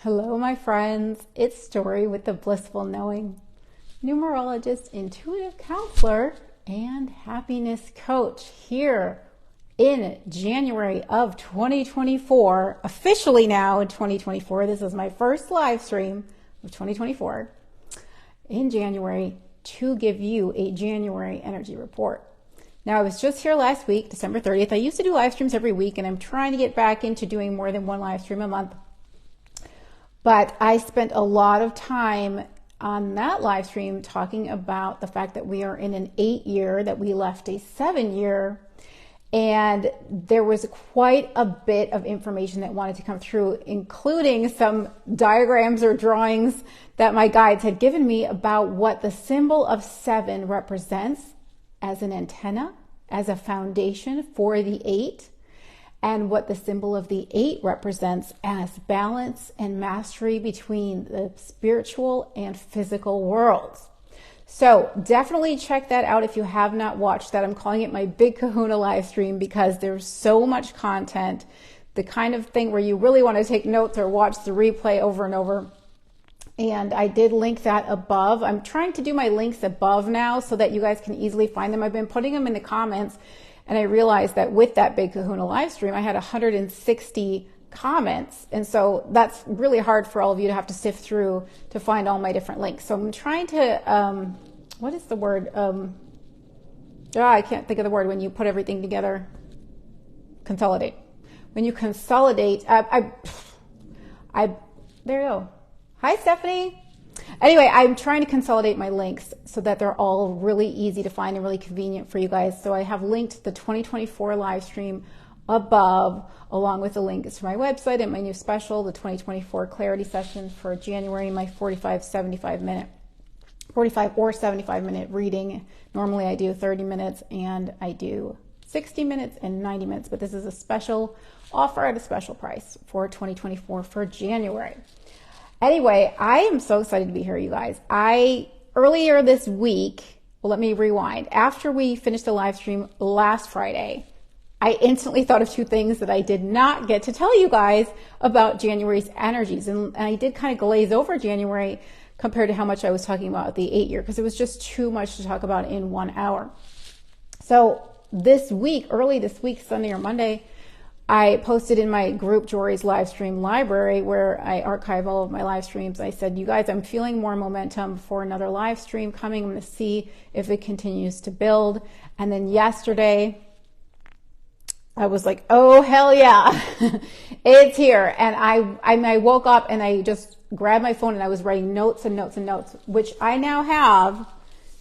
Hello, my friends. It's Story with the Blissful Knowing, numerologist, intuitive counselor, and happiness coach here in January of 2024. Officially now in 2024. This is my first live stream of 2024 in January to give you a January energy report. Now, I was just here last week, December 30th. I used to do live streams every week, and I'm trying to get back into doing more than one live stream a month. But I spent a lot of time on that live stream talking about the fact that we are in an 8-year, that we left a 7-year, and there was quite a bit of information that wanted to come through, including some diagrams or drawings that my guides had given me about what the symbol of 7 represents as an antenna, as a foundation for the 8. And what the symbol of the 8 represents as balance and mastery between the spiritual and physical worlds. So definitely check that out if you have not watched that. I'm calling it my Big Kahuna live stream because there's so much content, the kind of thing where you really want to take notes or watch the replay over and over. And I did link that above. I'm trying to do my links above now so that you guys can easily find them. I've been putting them in the comments. And I realized that with that Big Kahuna live stream, I had 160 comments. And so that's really hard for all of you to have to sift through to find all my different links. So I'm trying to, what is the word? I can't think of the word when you put everything together. Consolidate. When you consolidate, there you go. Hi, Stephanie. Anyway, I'm trying to consolidate my links so that they're all really easy to find and really convenient for you guys. So I have linked the 2024 live stream above, along with the links to my website and my new special, the 2024 clarity session for January, my 45 or 75 minute reading. Normally I do 30 minutes and I do 60 minutes and 90 minutes, but this is a special offer at a special price for 2024 for January. Anyway, I am so excited to be here, you guys. Earlier this week, well, let me rewind. After we finished the live stream last Friday, I instantly thought of two things that I did not get to tell you guys about January's energies. And I did kind of glaze over January compared to how much I was talking about the 8-year, because it was just too much to talk about in 1 hour. So early this week, Sunday or Monday, I posted in my group, Jory's live stream library, where I archive all of my live streams. I said, you guys, I'm feeling more momentum for another live stream coming. I'm going to see if it continues to build. And then yesterday, I was like, oh, hell yeah, it's here. And I woke up and I just grabbed my phone and I was writing notes and notes and notes, which I now have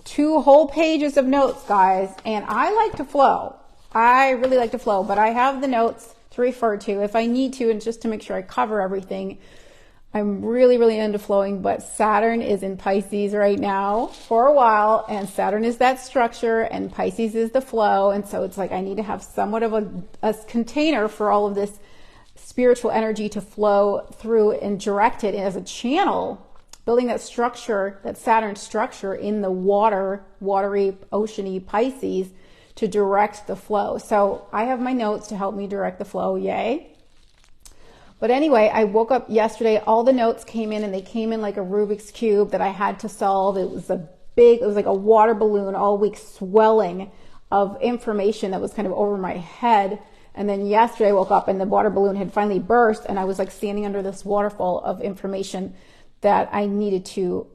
2 whole pages of notes, guys. And I like to flow. I really like to flow, but I have the notes to refer to if I need to, and just to make sure I cover everything. I'm really, really into flowing, but Saturn is in Pisces right now for a while, and Saturn is that structure and Pisces is the flow. And so it's like I need to have somewhat of a container for all of this spiritual energy to flow through and direct it as a channel, building that structure, that Saturn structure in the watery, oceany Pisces to direct the flow. So I have my notes to help me direct the flow. Yay. But anyway, I woke up yesterday, all the notes came in and they came in like a Rubik's Cube that I had to solve. It was like a water balloon all week swelling of information that was kind of over my head. And then yesterday I woke up and the water balloon had finally burst and I was like standing under this waterfall of information that I needed to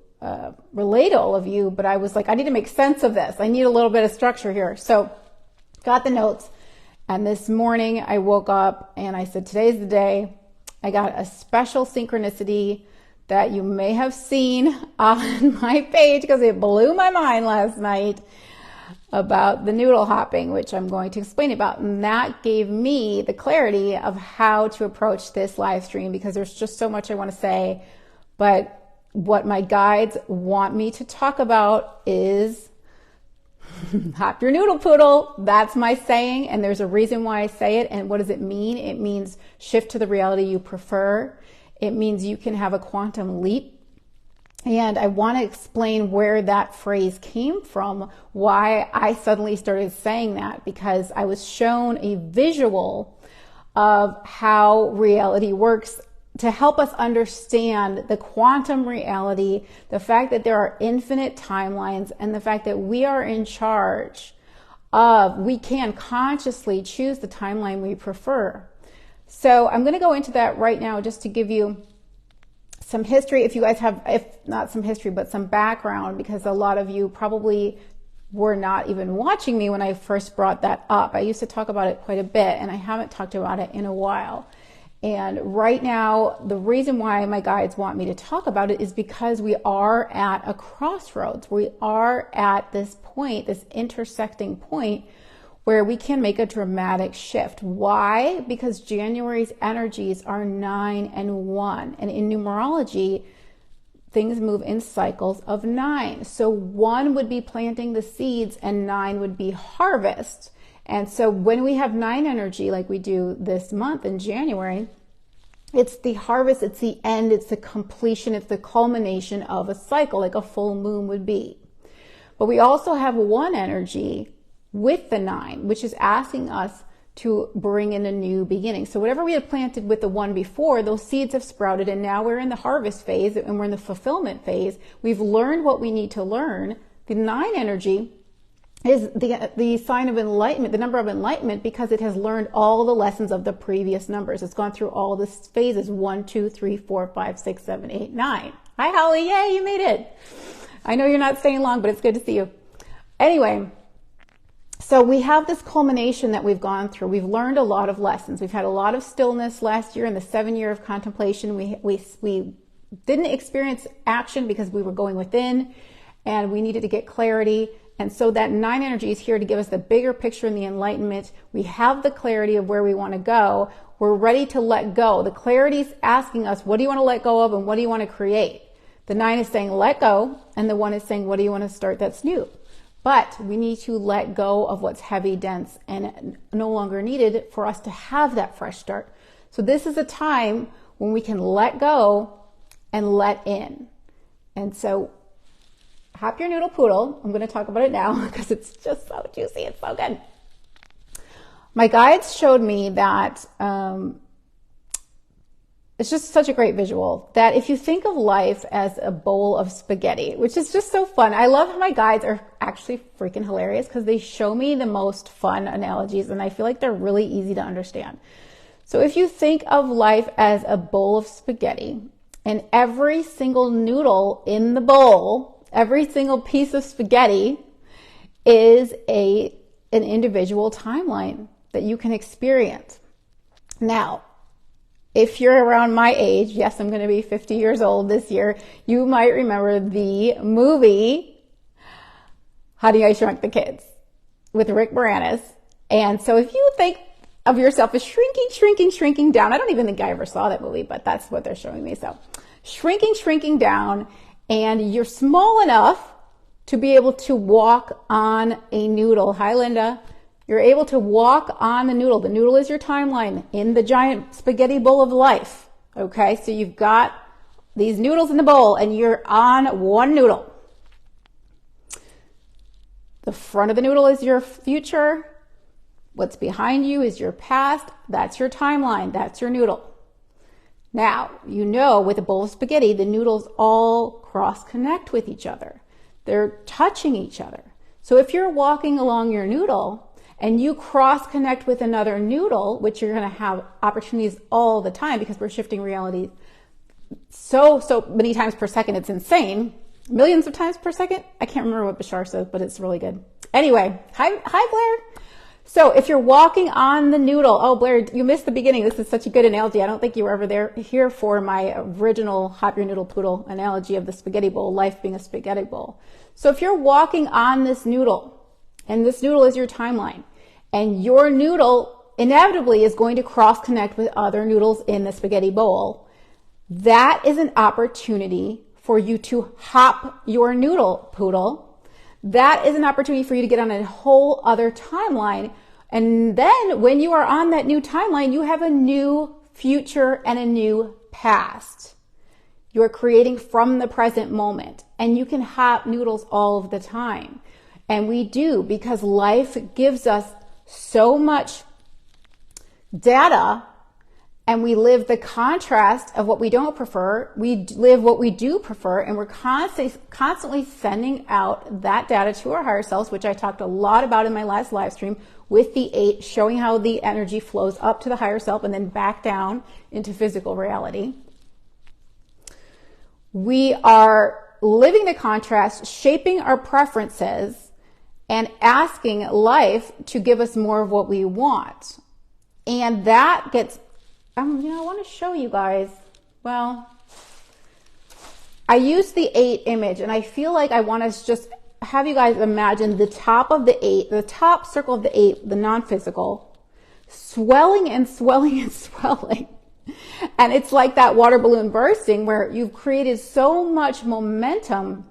relay to all of you, but I was like, I need to make sense of this. I need a little bit of structure here. So got the notes. And this morning I woke up and I said, today's the day. I got a special synchronicity that you may have seen on my page because it blew my mind last night about the noodle hopping, which I'm going to explain about. And that gave me the clarity of how to approach this live stream because there's just so much I want to say. But what my guides want me to talk about is hop your noodle poodle. That's my saying. And there's a reason why I say it. And what does it mean? It means shift to the reality you prefer. It means you can have a quantum leap. And I want to explain where that phrase came from, why I suddenly started saying that, because I was shown a visual of how reality works to help us understand the quantum reality, the fact that there are infinite timelines, and the fact that we are in charge of, we can consciously choose the timeline we prefer. So I'm going to go into that right now just to give you some history, if you guys have, if not some history, but some background, because a lot of you probably were not even watching me when I first brought that up. I used to talk about it quite a bit, and I haven't talked about it in a while. And right now, the reason why my guides want me to talk about it is because we are at a crossroads. We are at this point, this intersecting point, where we can make a dramatic shift. Why? Because January's energies are 9 and 1. And in numerology, things move in cycles of 9. So 1 would be planting the seeds and 9 would be harvest. And so when we have 9 energy, like we do this month in January, it's the harvest, it's the end, it's the completion, it's the culmination of a cycle, like a full moon would be. But we also have 1 energy with the 9, which is asking us to bring in a new beginning. So whatever we had planted with the 1 before, those seeds have sprouted, and now we're in the harvest phase and we're in the fulfillment phase. We've learned what we need to learn. The 9 energy is the sign of enlightenment, the number of enlightenment, because it has learned all the lessons of the previous numbers. It's gone through all the phases, 1, 2, 3, 4, 5, 6, 7, 8, 9. Hi, Holly. Yay, you made it. I know you're not staying long, but it's good to see you. Anyway, so we have this culmination that we've gone through. We've learned a lot of lessons. We've had a lot of stillness last year in the 7 year of contemplation. We didn't experience action because we were going within and we needed to get clarity. And so that 9 energy is here to give us the bigger picture and the enlightenment. We have the clarity of where we want to go. We're ready to let go. The clarity is asking us, what do you want to let go of and what do you want to create? The 9 is saying, let go. And the 1 is saying, what do you want to start that's new? But we need to let go of what's heavy, dense, and no longer needed for us to have that fresh start. So this is a time when we can let go and let in. And so Hop Your Noodle Poodle, I'm going to talk about it now because it's just so juicy. It's so good. My guides showed me that it's just such a great visual that if you think of life as a bowl of spaghetti, which is just so fun. I love how my guides are actually freaking hilarious because they show me the most fun analogies and I feel like they're really easy to understand. So if you think of life as a bowl of spaghetti and every single noodle in the bowl, every single piece of spaghetti is an individual timeline that you can experience. Now, if you're around my age, yes, I'm going to be 50 years old this year, you might remember the movie Honey, I Shrunk the Kids with Rick Moranis. And so if you think of yourself as shrinking down, I don't even think I ever saw that movie, but that's what they're showing me. So shrinking down, and you're small enough to be able to walk on a noodle. Hi, Linda. You're able to walk on the noodle. The noodle is your timeline in the giant spaghetti bowl of life. Okay, so you've got these noodles in the bowl and you're on one noodle. The front of the noodle is your future. What's behind you is your past. That's your timeline. That's your noodle. Now, you know, with a bowl of spaghetti, the noodles all cross-connect with each other. They're touching each other. So if you're walking along your noodle and you cross-connect with another noodle, which you're going to have opportunities all the time because we're shifting reality so many times per second, it's insane. Millions of times per second. I can't remember what Bashar says, but it's really good. Anyway, hi Blair. So if you're walking on the noodle, oh Blair, you missed the beginning. This is such a good analogy. I don't think you were ever here for my original Hop Your Noodle Poodle analogy of the spaghetti bowl, life being a spaghetti bowl. So if you're walking on this noodle, and this noodle is your timeline, and your noodle inevitably is going to cross-connect with other noodles in the spaghetti bowl, that is an opportunity for you to hop your noodle poodle. That is an opportunity for you to get on a whole other timeline. And then when you are on that new timeline, you have a new future and a new past. You're creating from the present moment, and you can hop noodles all of the time. And we do, because life gives us so much data and we live the contrast of what we don't prefer. We live what we do prefer, and we're constantly sending out that data to our higher selves, which I talked a lot about in my last live stream with the 8, showing how the energy flows up to the higher self and then back down into physical reality. We are living the contrast, shaping our preferences, and asking life to give us more of what we want. And that gets, I want to show you guys, well, I use the 8 image, and I feel like I want to just have you guys imagine the top of the 8, the top circle of the 8, the non-physical, swelling and swelling and swelling. And it's like that water balloon bursting where you've created so much momentum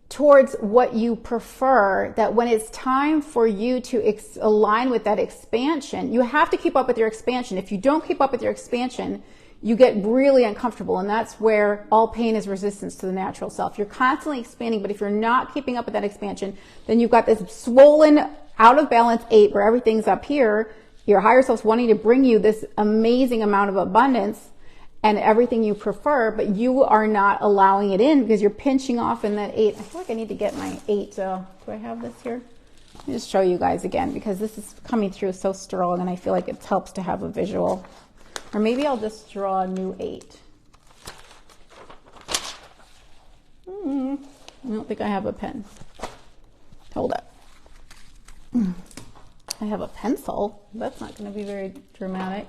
towards what you prefer that when it's time for you to align with that expansion, you have to keep up with your expansion. If you don't keep up with your expansion, you get really uncomfortable, and that's where all pain is resistance to the natural self. You're constantly expanding, but if you're not keeping up with that expansion, then you've got this swollen, out of balance 8 where everything's up here. Your higher self's wanting to bring you this amazing amount of abundance and everything you prefer, but you are not allowing it in because you're pinching off in that 8. I feel like I need to get my 8. Do I have this here? Let me just show you guys again because this is coming through so strong, and I feel like it helps to have a visual. Or maybe I'll just draw a new 8. I don't think I have a pen. Hold up. I have a pencil. That's not going to be very dramatic.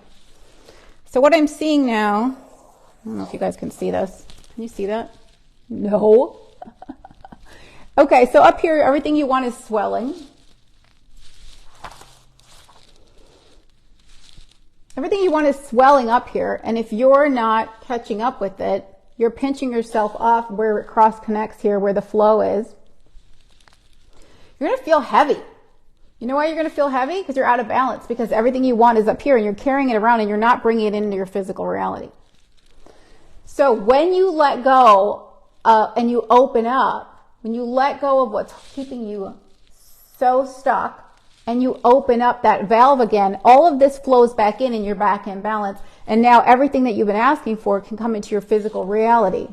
So what I'm seeing now, I don't know if you guys can see this. Can you see that? No. Okay, so up here, everything you want is swelling. Everything you want is swelling up here, and if you're not catching up with it, you're pinching yourself off where it cross connects here, where the flow is. You're going to feel heavy. You know why you're going to feel heavy? Because you're out of balance, because everything you want is up here, and you're carrying it around, and you're not bringing it into your physical reality. So when you let go and you open up, when you let go of what's keeping you so stuck, and you open up that valve again, all of this flows back in and you're back in balance. And now everything that you've been asking for can come into your physical reality.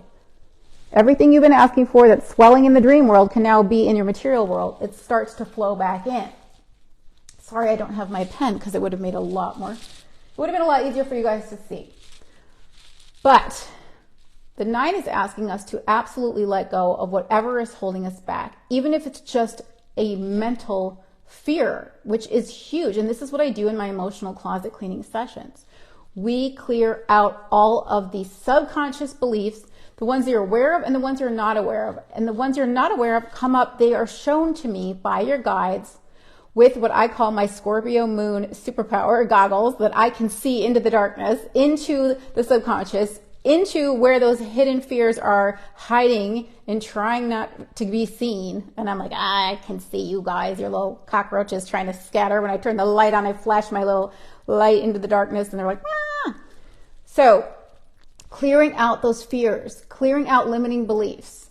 Everything you've been asking for that's swelling in the dream world can now be in your material world. It starts to flow back in. Sorry, I don't have my pen because it would have made it would have been a lot easier for you guys to see. But the 9 is asking us to absolutely let go of whatever is holding us back, even if it's just a mental fear, which is huge. And this is what I do in my emotional closet cleaning sessions. We clear out all of the subconscious beliefs, the ones that you're aware of and the ones you're not aware of. And the ones you're not aware of come up, they are shown to me by your guides with what I call my Scorpio moon superpower goggles, that I can see into the darkness, into the subconscious, into where those hidden fears are hiding and trying not to be seen. And I'm like, I can see you guys, your little cockroaches trying to scatter. When I turn the light on, I flash my little light into the darkness, and they're like, ah. So clearing out those fears, clearing out limiting beliefs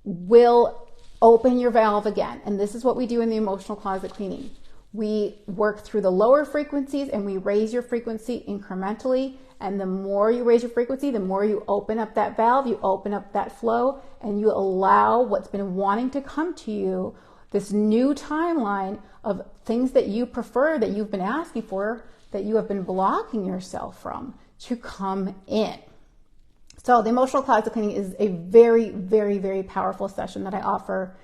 will open your valve again. And this is what we do in the emotional closet cleaning. We work through the lower frequencies and we raise your frequency incrementally. And the more you raise your frequency, the more you open up that valve, you open up that flow, and you allow what's been wanting to come to you, this new timeline of things that you prefer, that you've been asking for, that you have been blocking yourself from, to come in. So the emotional closet cleaning is a very, very, very powerful session that I offer.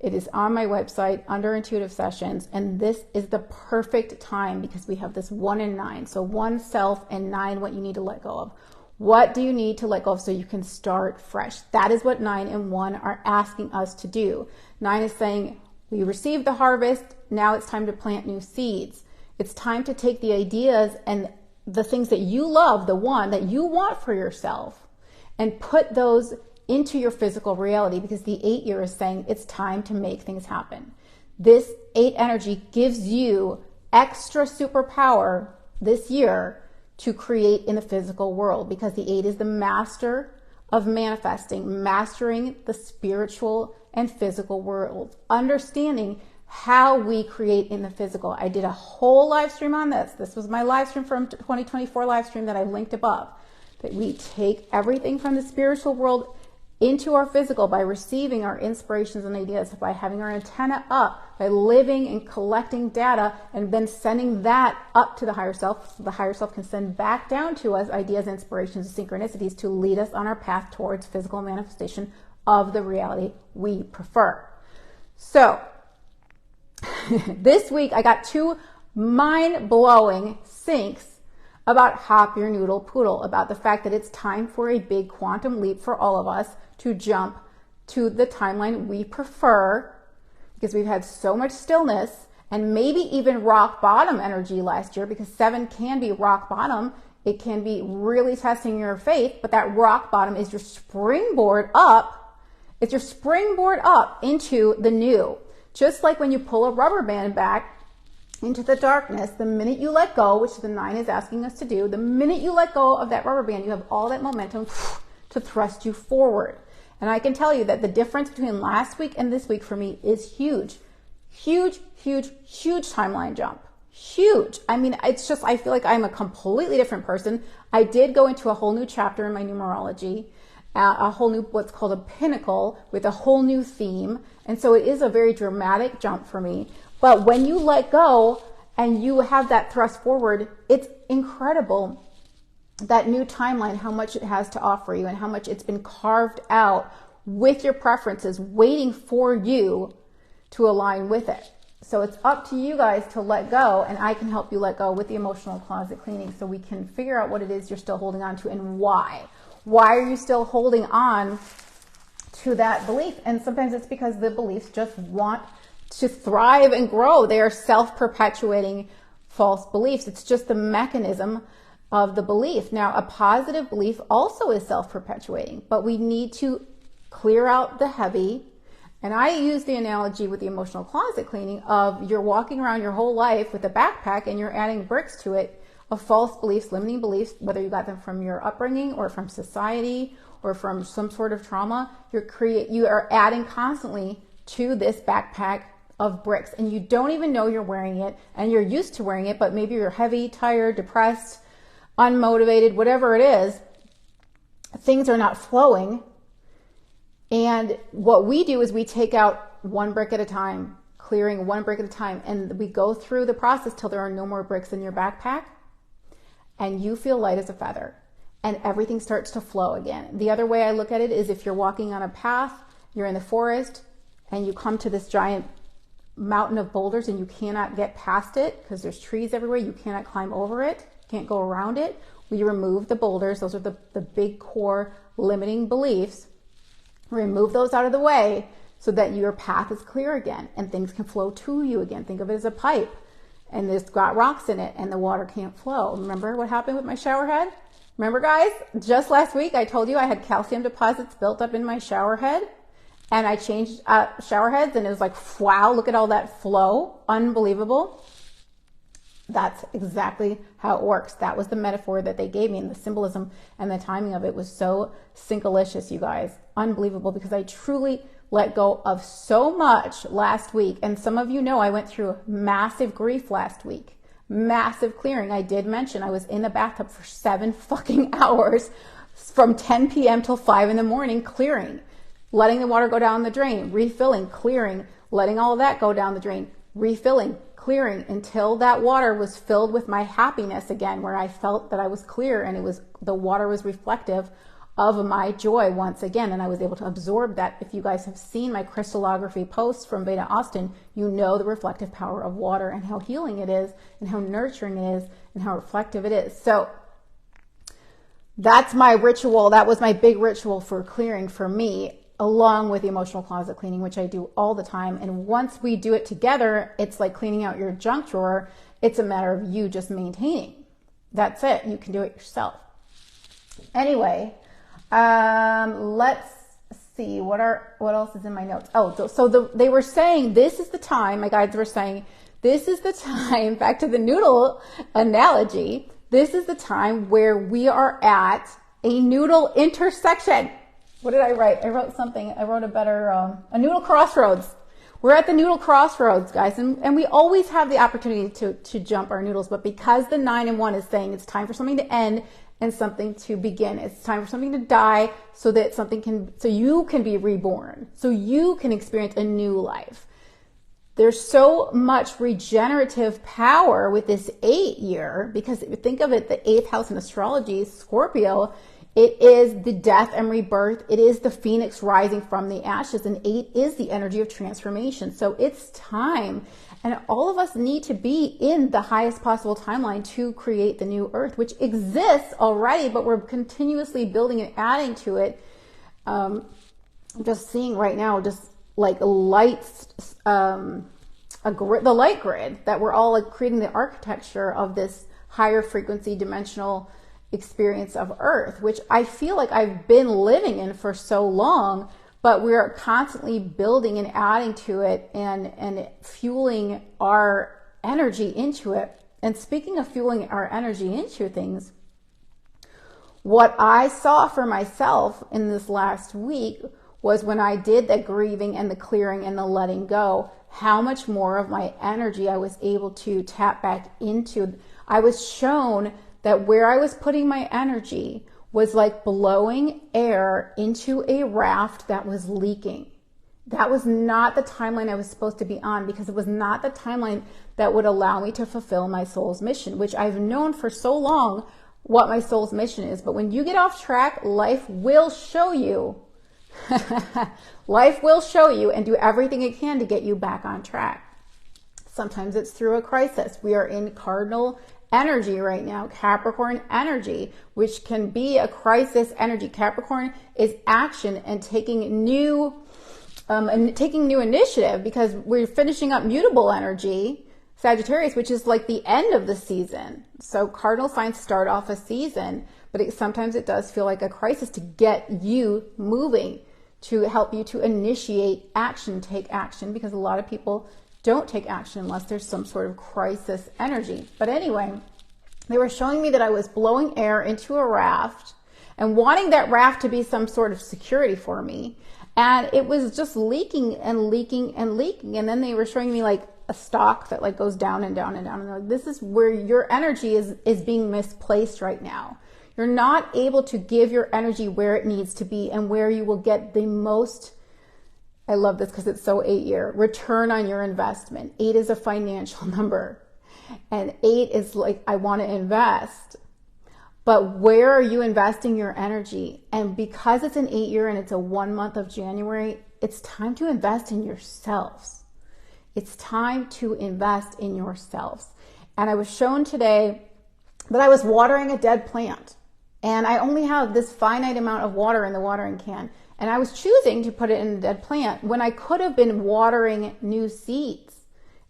It is on my website under Intuitive Sessions, and this is the perfect time because we have this 1 and 9. So 1 self and 9 what you need to let go of. What do you need to let go of so you can start fresh? That is what 9 and 1 are asking us to do. 9 is saying, we received the harvest, now it's time to plant new seeds. It's time to take the ideas and the things that you love, the one that you want for yourself, and put those into your physical reality, because the 8 year is saying it's time to make things happen. This 8 energy gives you extra superpower this year to create in the physical world, because the 8 is the master of manifesting, mastering the spiritual and physical world, understanding how we create in the physical. I did a whole live stream on this. This was my live stream from 2024 live stream that I linked above. That we take everything from the spiritual world into our physical by receiving our inspirations and ideas, by having our antenna up, by living and collecting data, and then sending that up to the higher self, so the higher self can send back down to us ideas, inspirations, and synchronicities to lead us on our path towards physical manifestation of the reality we prefer. So this week I got 2 mind-blowing syncs about Hop Your Noodle Poodle, about the fact that it's time for a big quantum leap for all of us to jump to the timeline we prefer, because we've had so much stillness and maybe even rock bottom energy last year, because 7 can be rock bottom. It can be really testing your faith, but that rock bottom is your springboard up. It's your springboard up into the new. Just like when you pull a rubber band back into the darkness, the minute you let go, which the 9 is asking us to do, the minute you let go of that rubber band, you have all that momentum to thrust you forward. And I can tell you that the difference between last week and this week for me is huge. Huge, huge, huge timeline jump. Huge. I mean, it's just, I feel like I'm a completely different person. I did go into a whole new chapter in my numerology, a whole new, what's called a pinnacle, with a whole new theme. And so it is a very dramatic jump for me. But when you let go and you have that thrust forward, it's incredible, that new timeline, how much it has to offer you and how much it's been carved out with your preferences, waiting for you to align with it. So it's up to you guys to let go, and I can help you let go with the emotional closet cleaning, so we can figure out what it is you're still holding on to and why. Why are you still holding on to that belief? And sometimes it's because the beliefs just want to thrive and grow. They are self-perpetuating false beliefs. It's just the mechanism of the belief. Now, a positive belief also is self-perpetuating, but we need to clear out the heavy. And I use the analogy with the emotional closet cleaning of you're walking around your whole life with a backpack and you're adding bricks to it of false beliefs, limiting beliefs, whether you got them from your upbringing or from society or from some sort of trauma. You are adding constantly to this backpack of bricks, and you don't even know you're wearing it, and you're used to wearing it, but maybe you're heavy, tired, depressed, unmotivated, whatever it is. Things are not flowing. And what we do is we take out one brick at a time, clearing one brick at a time, and we go through the process till there are no more bricks in your backpack, and you feel light as a feather, and everything starts to flow again. The other way I look at it is if you're walking on a path, you're in the forest, and you come to this giant mountain of boulders and you cannot get past it because there's trees everywhere, you cannot climb over it, can't go around it. We remove the boulders. Those are the big core limiting beliefs. Remove those out of the way so that your path is clear again and things can flow to you again. Think of it as a pipe, and it's got rocks in it and the water can't flow. Remember what happened with my shower head? Remember, guys, just last week I told you I had calcium deposits built up in my shower head, and I changed shower heads, and it was like, wow, look at all that flow. Unbelievable. That's exactly how it works. That was the metaphor that they gave me, and the symbolism and the timing of it was so synchronicious, you guys. Unbelievable, because I truly let go of so much last week. And some of you know I went through massive grief last week. Massive clearing. I did mention I was in the bathtub for 7 fucking hours from 10 p.m. till 5 in the morning, clearing, letting the water go down the drain, refilling, clearing, letting all of that go down the drain, refilling, clearing, until that water was filled with my happiness again, where I felt that I was clear, and the water was reflective of my joy once again, and I was able to absorb that. If you guys have seen my crystallography posts from Beta Austin, you know the reflective power of water and how healing it is and how nurturing it is and how reflective it is. So that's my ritual. That was my big ritual for clearing for me, along with the emotional closet cleaning, which I do all the time. And once we do it together, it's like cleaning out your junk drawer. It's a matter of you just maintaining. That's it. You can do it yourself. Anyway, let's see what else is in my notes. They were saying this is the time. My guides were saying this is the time. Back to the noodle analogy. This is the time where we are at a noodle intersection. What did I write? I wrote something. I wrote a noodle crossroads. we're at the noodle crossroads, guys, and we always have the opportunity to jump our noodles, but because the 9 and 1 is saying it's time for something to end and something to begin, it's time for something to die so that so you can be reborn, so you can experience a new life. There's so much regenerative power with this 8 year, because if you think of it, the 8th house in astrology, Scorpio, it is the death and rebirth. It is the phoenix rising from the ashes, and 8 is the energy of transformation. So it's time, and all of us need to be in the highest possible timeline to create the new earth, which exists already, but we're continuously building and adding to it. I'm just seeing right now, just like lights, the light grid, that we're all like creating the architecture of this higher frequency dimensional experience of earth, which I feel like I've been living in for so long, but we're constantly building and adding to it and fueling our energy into it. And speaking of fueling our energy into things, what I saw for myself in this last week was when I did the grieving and the clearing and the letting go, how much more of my energy I was able to tap back into. I was shown that where I was putting my energy was like blowing air into a raft that was leaking. That was not the timeline I was supposed to be on, because it was not the timeline that would allow me to fulfill my soul's mission, which I've known for so long what my soul's mission is. But when you get off track, life will show you. Life will show you and do everything it can to get you back on track. Sometimes it's through a crisis. We are in cardinal energy right now, Capricorn energy, which can be a crisis energy. Capricorn is action and taking new initiative, because we're finishing up mutable energy, Sagittarius, which is like the end of the season. So cardinal signs start off a season, but sometimes it does feel like a crisis to get you moving, to help you to initiate action, take action, because a lot of people don't take action unless there's some sort of crisis energy. But anyway, they were showing me that I was blowing air into a raft and wanting that raft to be some sort of security for me. And it was just leaking and leaking and leaking. And then they were showing me like a stock that like goes down and down and down. And they're like, this is where your energy is being misplaced right now. You're not able to give your energy where it needs to be and where you will get the most, I love this because it's so 8 year, return on your investment. 8 is a financial number. And 8 is like, I want to invest. But where are you investing your energy? And because it's an 8 year and it's a 1 month of January, it's time to invest in yourselves. It's time to invest in yourselves. And I was shown today that I was watering a dead plant. And I only have this finite amount of water in the watering can. And I was choosing to put it in a dead plant when I could have been watering new seeds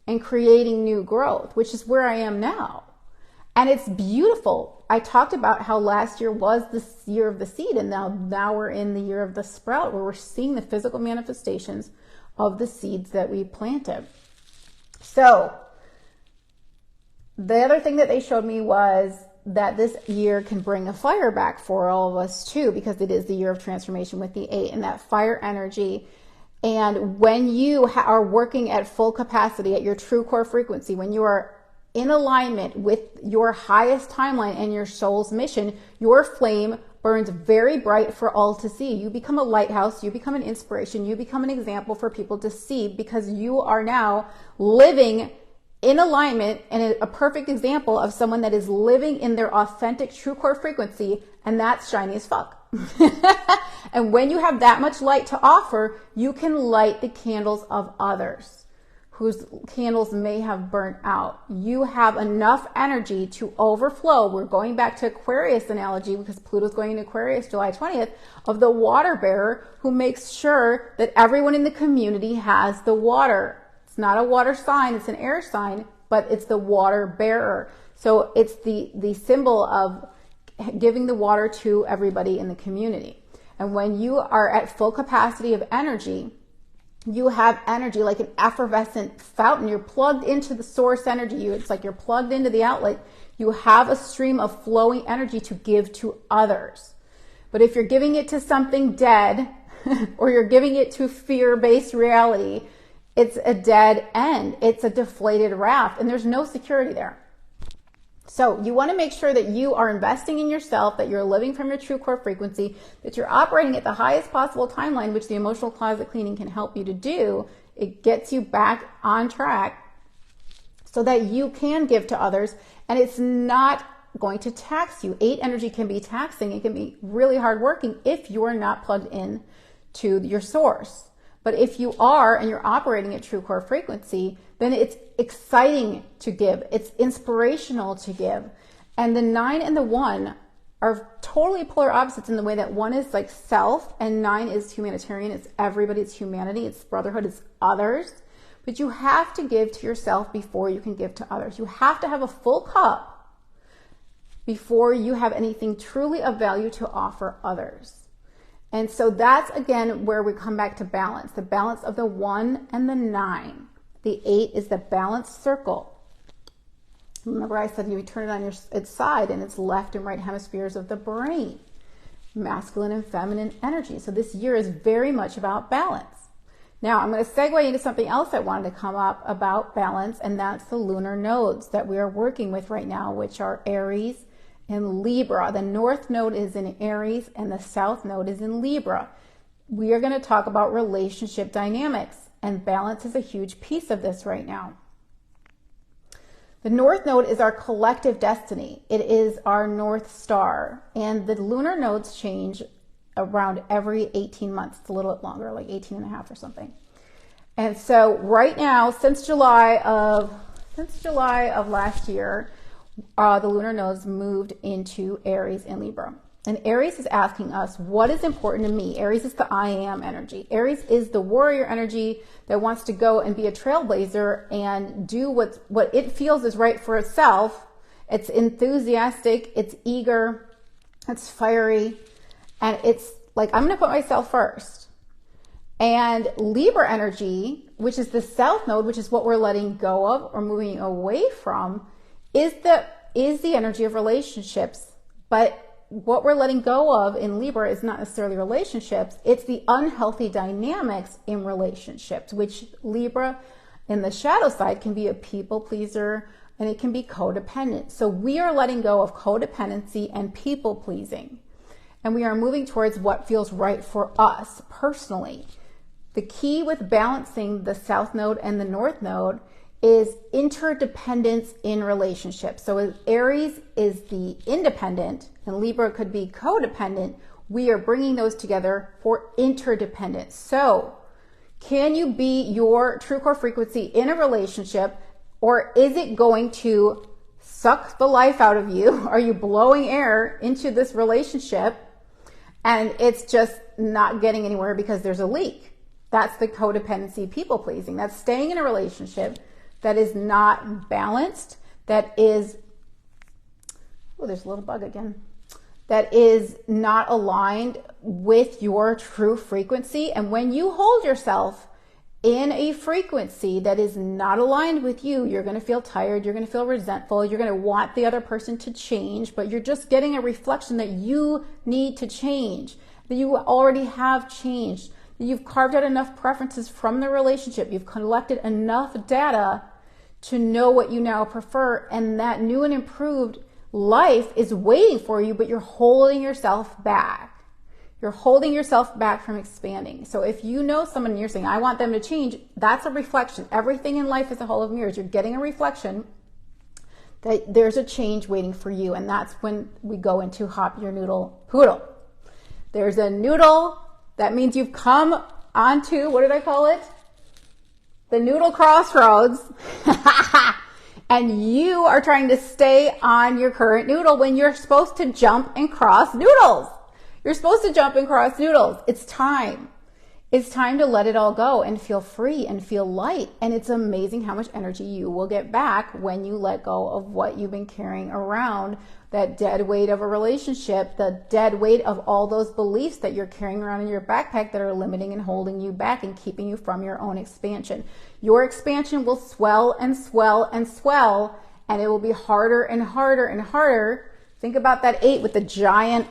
and creating new growth, which is where I am now. And it's beautiful. I talked about how last year was the year of the seed, and now we're in the year of the sprout, where we're seeing the physical manifestations of the seeds that we planted. So the other thing that they showed me was that this year can bring a fire back for all of us too, because it is the year of transformation with the 8 and that fire energy. And when you are working at full capacity, at your true core frequency, when you are in alignment with your highest timeline and your soul's mission, your flame burns very bright for all to see. You become a lighthouse, you become an inspiration, you become an example for people to see, because you are now living in alignment and a perfect example of someone that is living in their authentic true core frequency, and that's shiny as fuck. And when you have that much light to offer, you can light the candles of others whose candles may have burnt out. You have enough energy to overflow. We're going back to Aquarius analogy, because Pluto's going into Aquarius July 20th, of the water bearer who makes sure that everyone in the community has the water. It's not a water sign, it's an air sign, but it's the water bearer. So it's the symbol of giving the water to everybody in the community. And when you are at full capacity of energy, you have energy like an effervescent fountain. You're plugged into the source energy. It's like you're plugged into the outlet. You have a stream of flowing energy to give to others. But if you're giving it to something dead, or you're giving it to fear-based reality, It's a dead end. It's a deflated raft, and there's no security there. So you want to make sure that you are investing in yourself, that you're living from your true core frequency, that you're operating at the highest possible timeline, which the emotional closet cleaning can help you to do. It gets you back on track so that you can give to others, and it's not going to tax you. 8 energy can be taxing. It can be really hardworking if you are not plugged in to your source. But if you are and you're operating at true core frequency, then it's exciting to give. It's inspirational to give. And the 9 and the 1 are totally polar opposites in the way that 1 is like self and 9 is humanitarian. It's everybody, it's humanity, it's brotherhood, it's others. But you have to give to yourself before you can give to others. You have to have a full cup before you have anything truly of value to offer others. And so that's, again, where we come back to balance, the balance of the 1 and the 9. The 8 is the balanced circle. Remember I said you turn it on its side and it's left and right hemispheres of the brain, masculine and feminine energy. So this year is very much about balance. Now I'm going to segue into something else that wanted to come up about balance, and that's the lunar nodes that we are working with right now, which are Aries and Libra. The north node is in Aries and the south node is in Libra. We are going to talk about relationship dynamics, and balance is a huge piece of this right now. The north node is our collective destiny. It is our North Star, and the lunar nodes change around every 18 months. It's a little bit longer, like 18 and a half or something. And so right now, since July of last year, the lunar nodes moved into Aries and Libra. And Aries is asking us, what is important to me? Aries is the I am energy. Aries is the warrior energy that wants to go and be a trailblazer and do what it feels is right for itself. It's enthusiastic, it's eager, it's fiery, and it's like, I'm going to put myself first. And Libra energy, which is the south node, which is what we're letting go of or moving away from, is the energy of relationships. But what we're letting go of in Libra is not necessarily relationships. It's the unhealthy dynamics in relationships, which Libra in the shadow side can be a people pleaser and it can be codependent. So we are letting go of codependency and people pleasing. And we are moving towards what feels right for us personally. The key with balancing the south node and the north node is interdependence in relationships. So as Aries is the independent and Libra could be codependent, we are bringing those together for interdependence. So can you be your true core frequency in a relationship, or is it going to suck the life out of you? Are you blowing air into this relationship and it's just not getting anywhere because there's a leak? That's the codependency, people pleasing. That's staying in a relationship that is not balanced, that is, oh, there's a little bug again, that is not aligned with your true frequency. And when you hold yourself in a frequency that is not aligned with you, you're going to feel tired, you're going to feel resentful, you're going to want the other person to change, but you're just getting a reflection that you need to change, that you already have changed, that you've carved out enough preferences from the relationship, you've collected enough data to know what you now prefer, and that new and improved life is waiting for you, but you're holding yourself back. You're holding yourself back from expanding. So if you know someone and you're saying, I want them to change, that's a reflection. Everything in life is a hall of mirrors. You're getting a reflection that there's a change waiting for you, and that's when we go into hop your noodle poodle. There's a noodle. That means you've come onto, what did I call it? The noodle crossroads. And you are trying to stay on your current noodle when you're supposed to jump and cross noodles. You're supposed to jump and cross noodles. It's time. It's time to let it all go and feel free and feel light. And it's amazing how much energy you will get back when you let go of what you've been carrying around, that dead weight of a relationship, the dead weight of all those beliefs that you're carrying around in your backpack that are limiting and holding you back and keeping you from your own expansion. Your expansion will swell and swell and swell, and it will be harder and harder and harder. Think about that 8 with the giant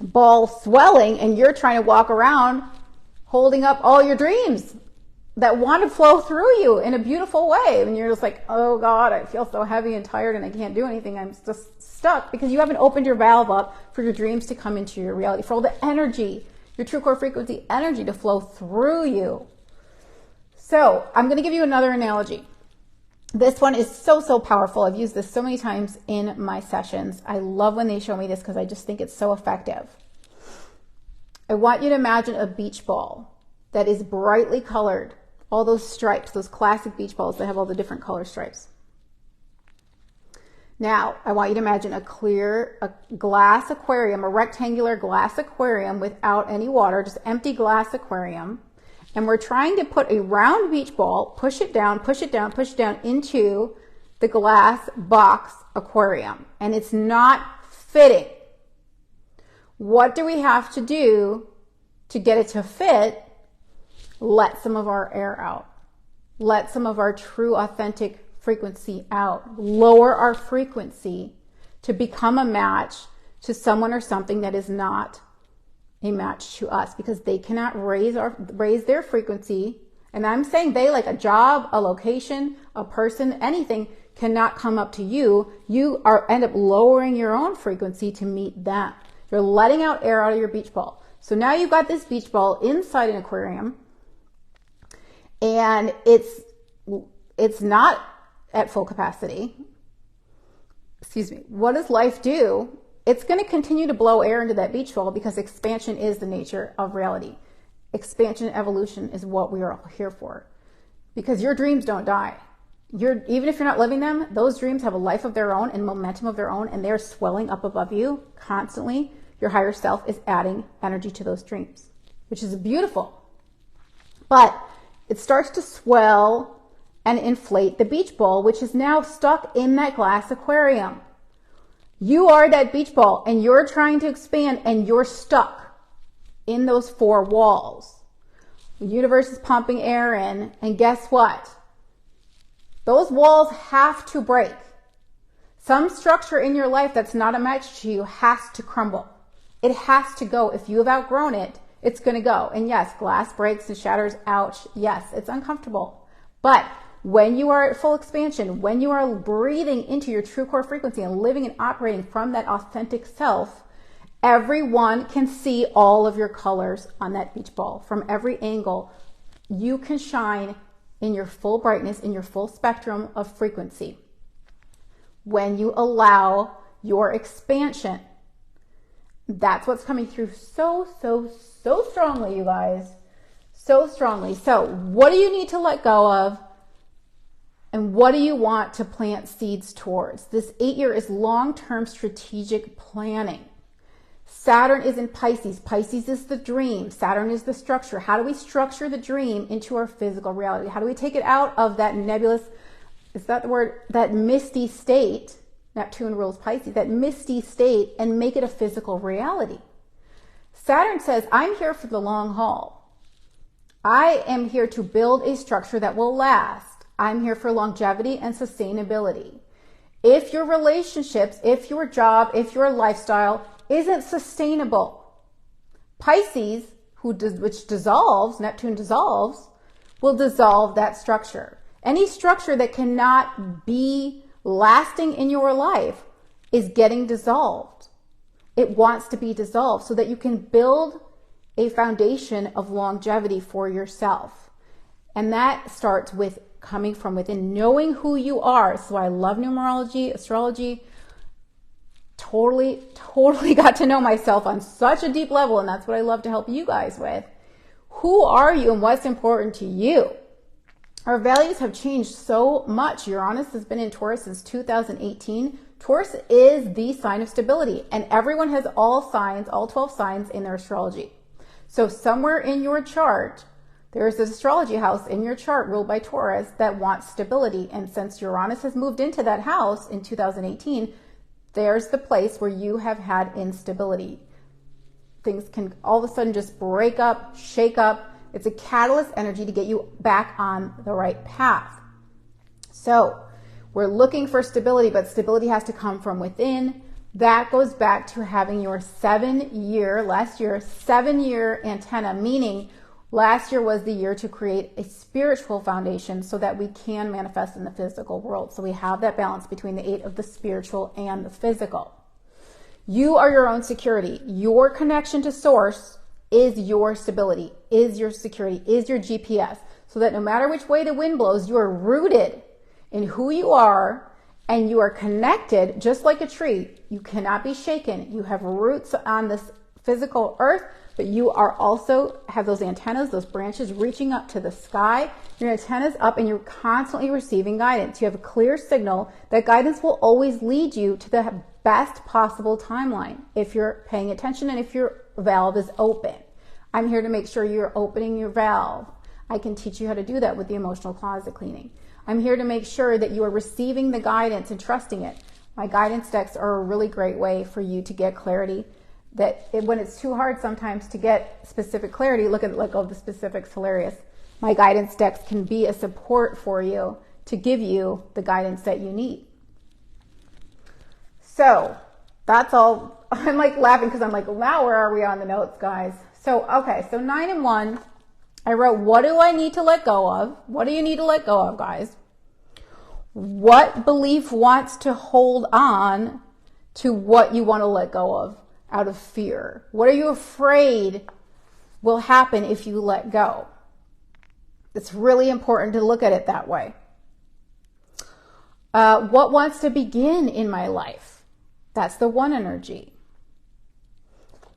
ball swelling, and you're trying to walk around holding up all your dreams. that want to flow through you in a beautiful way. And you're just like, oh God, I feel so heavy and tired and I can't do anything. I'm just stuck because you haven't opened your valve up for your dreams to come into your reality, for all the energy, your true core frequency energy to flow through you. So I'm going to give you another analogy. This one is so, so powerful. I've used this so many times in my sessions. I love when they show me this because I just think it's so effective. I want you to imagine a beach ball that is brightly colored. All those stripes, those classic beach balls that have all the different color stripes. Now, I want you to imagine a glass aquarium, a rectangular glass aquarium without any water, just empty glass aquarium. And we're trying to put a round beach ball, push it down, push it down, push it down into the glass box aquarium. And it's not fitting. What do we have to do to get it to fit? Let some of our air out. Let some of our true, authentic frequency out. Lower our frequency to become a match to someone or something that is not a match to us, because they cannot raise their frequency. And I'm saying they, like a job, a location, a person, anything cannot come up to you. You end up lowering your own frequency to meet them. You're letting out air out of your beach ball. So now you've got this beach ball inside an aquarium, and it's not at full capacity. Excuse me. What does life do? It's going to continue to blow air into that beach ball because expansion is the nature of reality. Expansion, evolution is what we are all here for. Because your dreams don't die. Even if you're not living them, those dreams have a life of their own and momentum of their own, and they're swelling up above you constantly. Your higher self is adding energy to those dreams, which is beautiful. But it starts to swell and inflate the beach ball, which is now stuck in that glass aquarium. You are that beach ball, and you're trying to expand, and you're stuck in those four walls. The universe is pumping air in, and guess what? Those walls have to break. Some structure in your life that's not a match to you has to crumble. It has to go. If you have outgrown it, it's going to go. And yes, glass breaks and shatters. Ouch. Yes, it's uncomfortable. But when you are at full expansion, when you are breathing into your true core frequency and living and operating from that authentic self, everyone can see all of your colors on that beach ball from every angle. You can shine in your full brightness, in your full spectrum of frequency when you allow your expansion. That's what's coming through so strongly, you guys. So strongly. So what do you need to let go of? And what do you want to plant seeds towards? This 8-year is long-term strategic planning. Saturn is in Pisces. Pisces is the dream. Saturn is the structure. How do we structure the dream into our physical reality? How do we take it out of that nebulous, is that the word, that misty state? Neptune rules Pisces, that misty state, and make it a physical reality. Saturn says, I'm here for the long haul. I am here to build a structure that will last. I'm here for longevity and sustainability. If your relationships, if your job, if your lifestyle isn't sustainable, Pisces, which dissolves, Neptune dissolves, will dissolve that structure. Any structure that cannot be lasting in your life is getting dissolved. It wants to be dissolved so that you can build a foundation of longevity for yourself. And that starts with coming from within, knowing who you are. So I love numerology, astrology. Totally got to know myself on such a deep level, and that's what I love to help you guys with. Who are you and what's important to you? Our values have changed so much. Uranus has been in Taurus since 2018. Taurus is the sign of stability, and everyone has all signs, all 12 signs in their astrology. So somewhere in your chart, there's this astrology house in your chart ruled by Taurus that wants stability. And since Uranus has moved into that house in 2018, there's the place where you have had instability. Things can all of a sudden just break up, shake up. It's a catalyst energy to get you back on the right path. So we're looking for stability, but stability has to come from within. That goes back to having your 7-year antenna, meaning Last year was the year to create a spiritual foundation so that we can manifest in the physical world. So we have that balance between the 8 of the spiritual and the physical. You are your own security. Your connection to source is your stability, is your security, is your GPS. So that no matter which way the wind blows, you are rooted in who you are and you are connected just like a tree. You cannot be shaken. You have roots on this physical earth, but you are also have those antennas, those branches reaching up to the sky. Your antenna's up and you're constantly receiving guidance. You have a clear signal that guidance will always lead you to the best possible timeline if you're paying attention and if your valve is open. I'm here to make sure you're opening your valve. I can teach you how to do that with the emotional closet cleaning. I'm here to make sure that you are receiving the guidance and trusting it. My guidance decks are a really great way for you to get clarity. When it's too hard sometimes to get specific clarity, let go of the specifics, hilarious. My guidance decks can be a support for you to give you the guidance that you need. So that's all. I'm like laughing because I'm like, well, now where are we on the notes, guys? So, okay, so 9 and 1, I wrote, what do I need to let go of? What do you need to let go of, guys? What belief wants to hold on to what you want to let go of out of fear? What are you afraid will happen if you let go? It's really important to look at it that way. What wants to begin in my life? That's the 1 energy.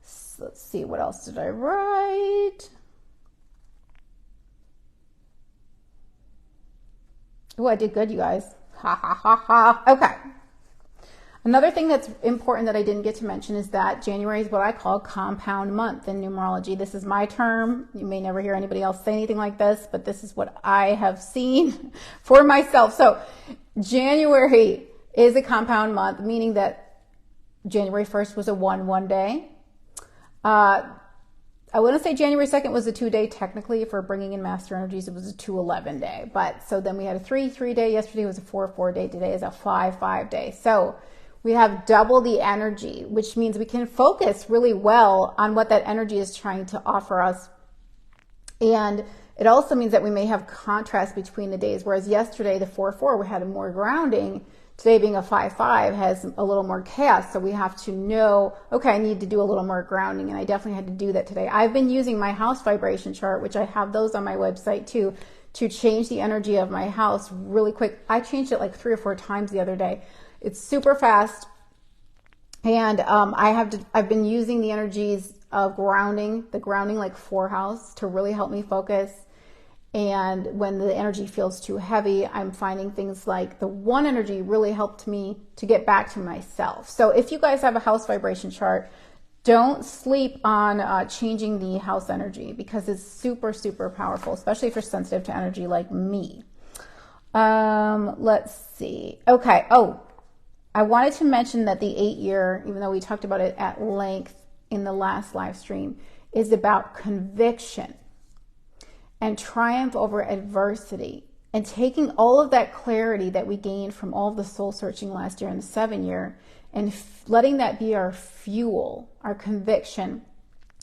So let's see, what else did I write? Oh, I did good, you guys. Ha, ha, ha, ha. Okay. Another thing that's important that I didn't get to mention is that January is what I call compound month in numerology. This is my term. You may never hear anybody else say anything like this, but this is what I have seen for myself. So January is a compound month, meaning that January 1st was a 1 day. I wouldn't say January 2nd was a 2-day technically. For bringing in master energies, it was a 2-11 day. But so then we had a 3 day. Yesterday was a 4 day. Today is a 5 day. So we have double the energy, which means we can focus really well on what that energy is trying to offer us. And it also means that we may have contrast between the days. Whereas yesterday, the 4 we had a more grounding. Today being a 5 has a little more chaos. So we have to know, okay, I need to do a little more grounding. And I definitely had to do that today. I've been using my house vibration chart, which I have those on my website too, to change the energy of my house really quick. I changed it like 3 or 4 times the other day. It's super fast. And I've been using the energies of grounding, the grounding like 4 house to really help me focus. And when the energy feels too heavy, I'm finding things like the 1 energy really helped me to get back to myself. So if you guys have a house vibration chart, don't sleep on changing the house energy because it's super, super powerful, especially if you're sensitive to energy like me. Let's see. Okay. Oh, I wanted to mention that the 8-year, even though we talked about it at length in the last live stream, is about conviction and triumph over adversity, and taking all of that clarity that we gained from all of the soul searching last year and the 7-year, and letting that be our fuel, our conviction.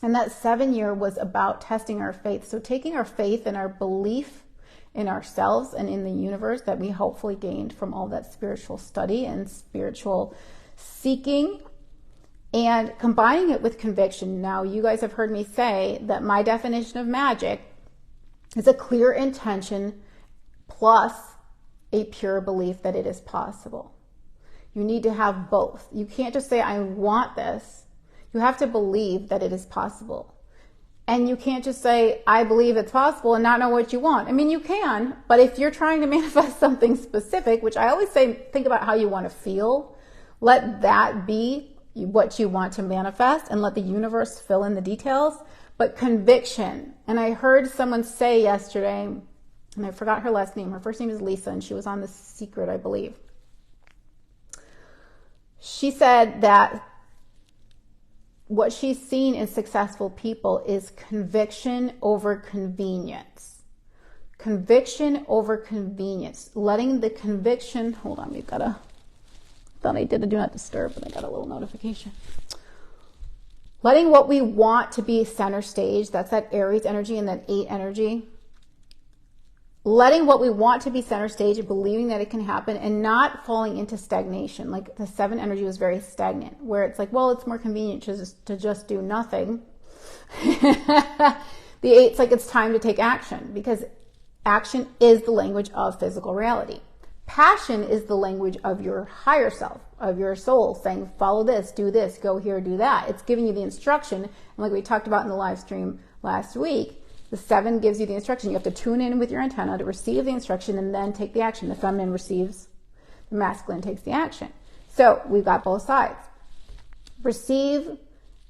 And that 7-year was about testing our faith. So taking our faith and our belief in ourselves and in the universe that we hopefully gained from all that spiritual study and spiritual seeking, and combining it with conviction. Now, you guys have heard me say that my definition of magic is a clear intention plus a pure belief that it is possible. You need to have both. You can't just say, I want this. You have to believe that it is possible. And you can't just say, I believe it's possible and not know what you want. I mean, you can, but if you're trying to manifest something specific, which I always say, think about how you want to feel. Let that be what you want to manifest and let the universe fill in the details. But conviction, and I heard someone say yesterday, and I forgot her last name. Her first name is Lisa, and she was on The Secret, I believe. She said that what she's seen in successful people is conviction over convenience. Conviction over convenience. Letting the conviction, hold on, we've got a, thought I did a do not disturb, but I got a little notification. letting what we want to be center stage. That's that Aries energy and that 8 energy. Letting what we want to be center stage and believing that it can happen and not falling into stagnation. Like the 7 energy was very stagnant, where it's like, well, it's more convenient to just do nothing. The 8's like, it's time to take action, because action is the language of physical reality. Passion is the language of your higher self, of your soul, saying, follow this, do this, go here, do that. It's giving you the instruction. And like we talked about in the live stream last week, the 7 gives you the instruction. You have to tune in with your antenna to receive the instruction and then take the action. The feminine receives, the masculine takes the action. So we've got both sides. Receive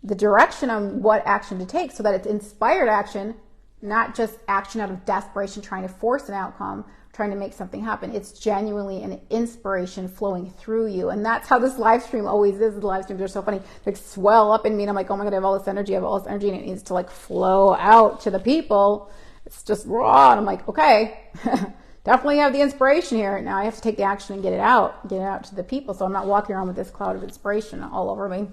the direction on what action to take so that it's inspired action, not just action out of desperation, trying to force an outcome, trying to make something happen. It's genuinely an inspiration flowing through you. And that's how this live stream always is. The live streams are so funny. They swell up in me and I'm like, oh my God, I have all this energy. I have all this energy and it needs to like flow out to the people. It's just raw. And I'm like, okay, definitely have the inspiration here. Now I have to take the action and get it out to the people. So I'm not walking around with this cloud of inspiration all over me.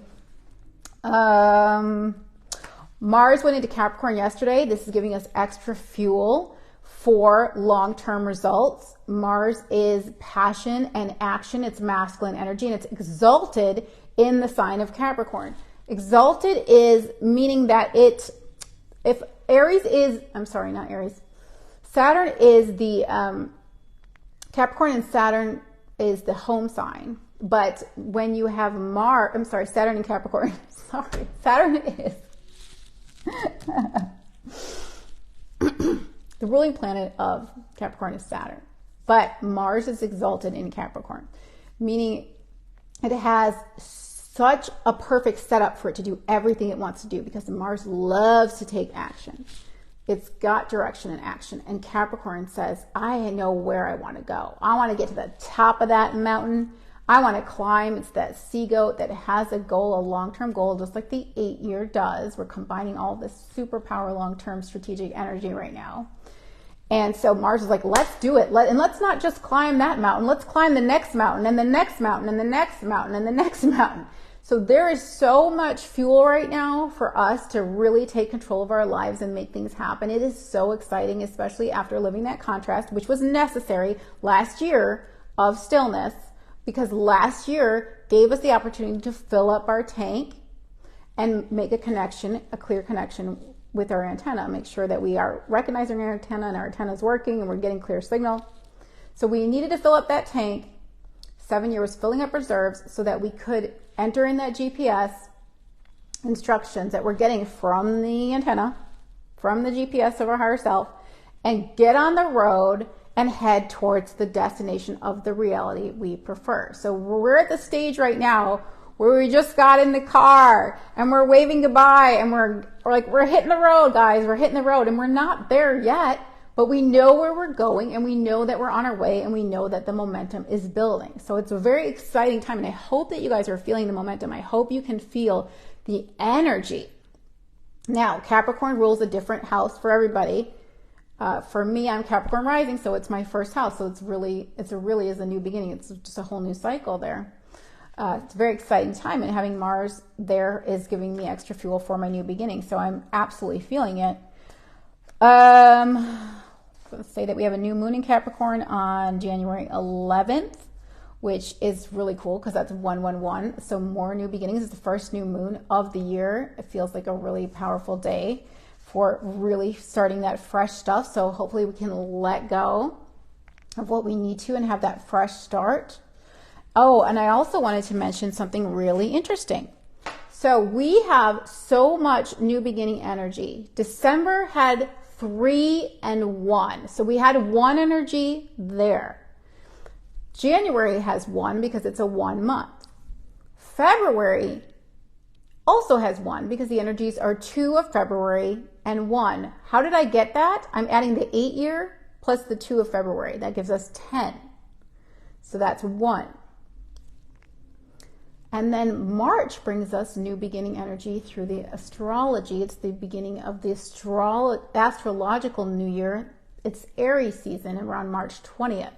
Mars went into Capricorn yesterday. This is giving us extra fuel for long-term results. Mars is passion and action. It's masculine energy and it's exalted in the sign of Capricorn. Exalted is meaning that if Aries is, I'm sorry, not Aries. Saturn is the, Capricorn and Saturn is the home sign. But when you have Saturn and Capricorn, Saturn is the ruling planet of Capricorn is Saturn, but Mars is exalted in Capricorn, meaning it has such a perfect setup for it to do everything it wants to do, because Mars loves to take action. It's got direction and action, and Capricorn says, I know where I want to go. I want to get to the top of that mountain. I want to climb. It's that sea goat that has a goal, a long-term goal, just like the 8-year does. We're combining all this superpower, long-term strategic energy right now. And so Mars is like, let's do it. And let's not just climb that mountain. Let's climb the next mountain and the next mountain and the next mountain and the next mountain. So there is so much fuel right now for us to really take control of our lives and make things happen. It is so exciting, especially after living that contrast, which was necessary last year of stillness, because last year gave us the opportunity to fill up our tank and make a connection, a clear connection with our antenna, make sure that we are recognizing our antenna and our antenna is working and we're getting clear signal. So we needed to fill up that tank. 7 years filling up reserves so that we could enter in that GPS instructions that we're getting from the antenna, from the GPS of our higher self, and get on the road and head towards the destination of the reality we prefer. So we're at the stage right now where we just got in the car and we're waving goodbye and we're hitting the road, guys. We're hitting the road and we're not there yet, but we know where we're going and we know that we're on our way and we know that the momentum is building. So it's a very exciting time, and I hope that you guys are feeling the momentum. I hope you can feel the energy. Now, Capricorn rules a different house for everybody. For me, I'm Capricorn rising, so it's my first house. So it really is a new beginning. It's just a whole new cycle there. It's a very exciting time, and having Mars there is giving me extra fuel for my new beginning. So I'm absolutely feeling it. Let's say that we have a new moon in Capricorn on January 11th, which is really cool because that's 111. So more new beginnings. It's the first new moon of the year. It feels like a really powerful day for really starting that fresh stuff. So hopefully we can let go of what we need to and have that fresh start. Oh, and I also wanted to mention something really interesting. So we have so much new beginning energy. December had 3 and 1. So we had 1 energy there. January has 1 because it's a 1 month. February also has 1 because the energies are 2 of February and 1. How did I get that? I'm adding the 8-year plus the 2 of February. That gives us 10. So that's 1. And then March brings us new beginning energy through the astrology. It's the beginning of the astrological new year. It's Aries season around March 20th,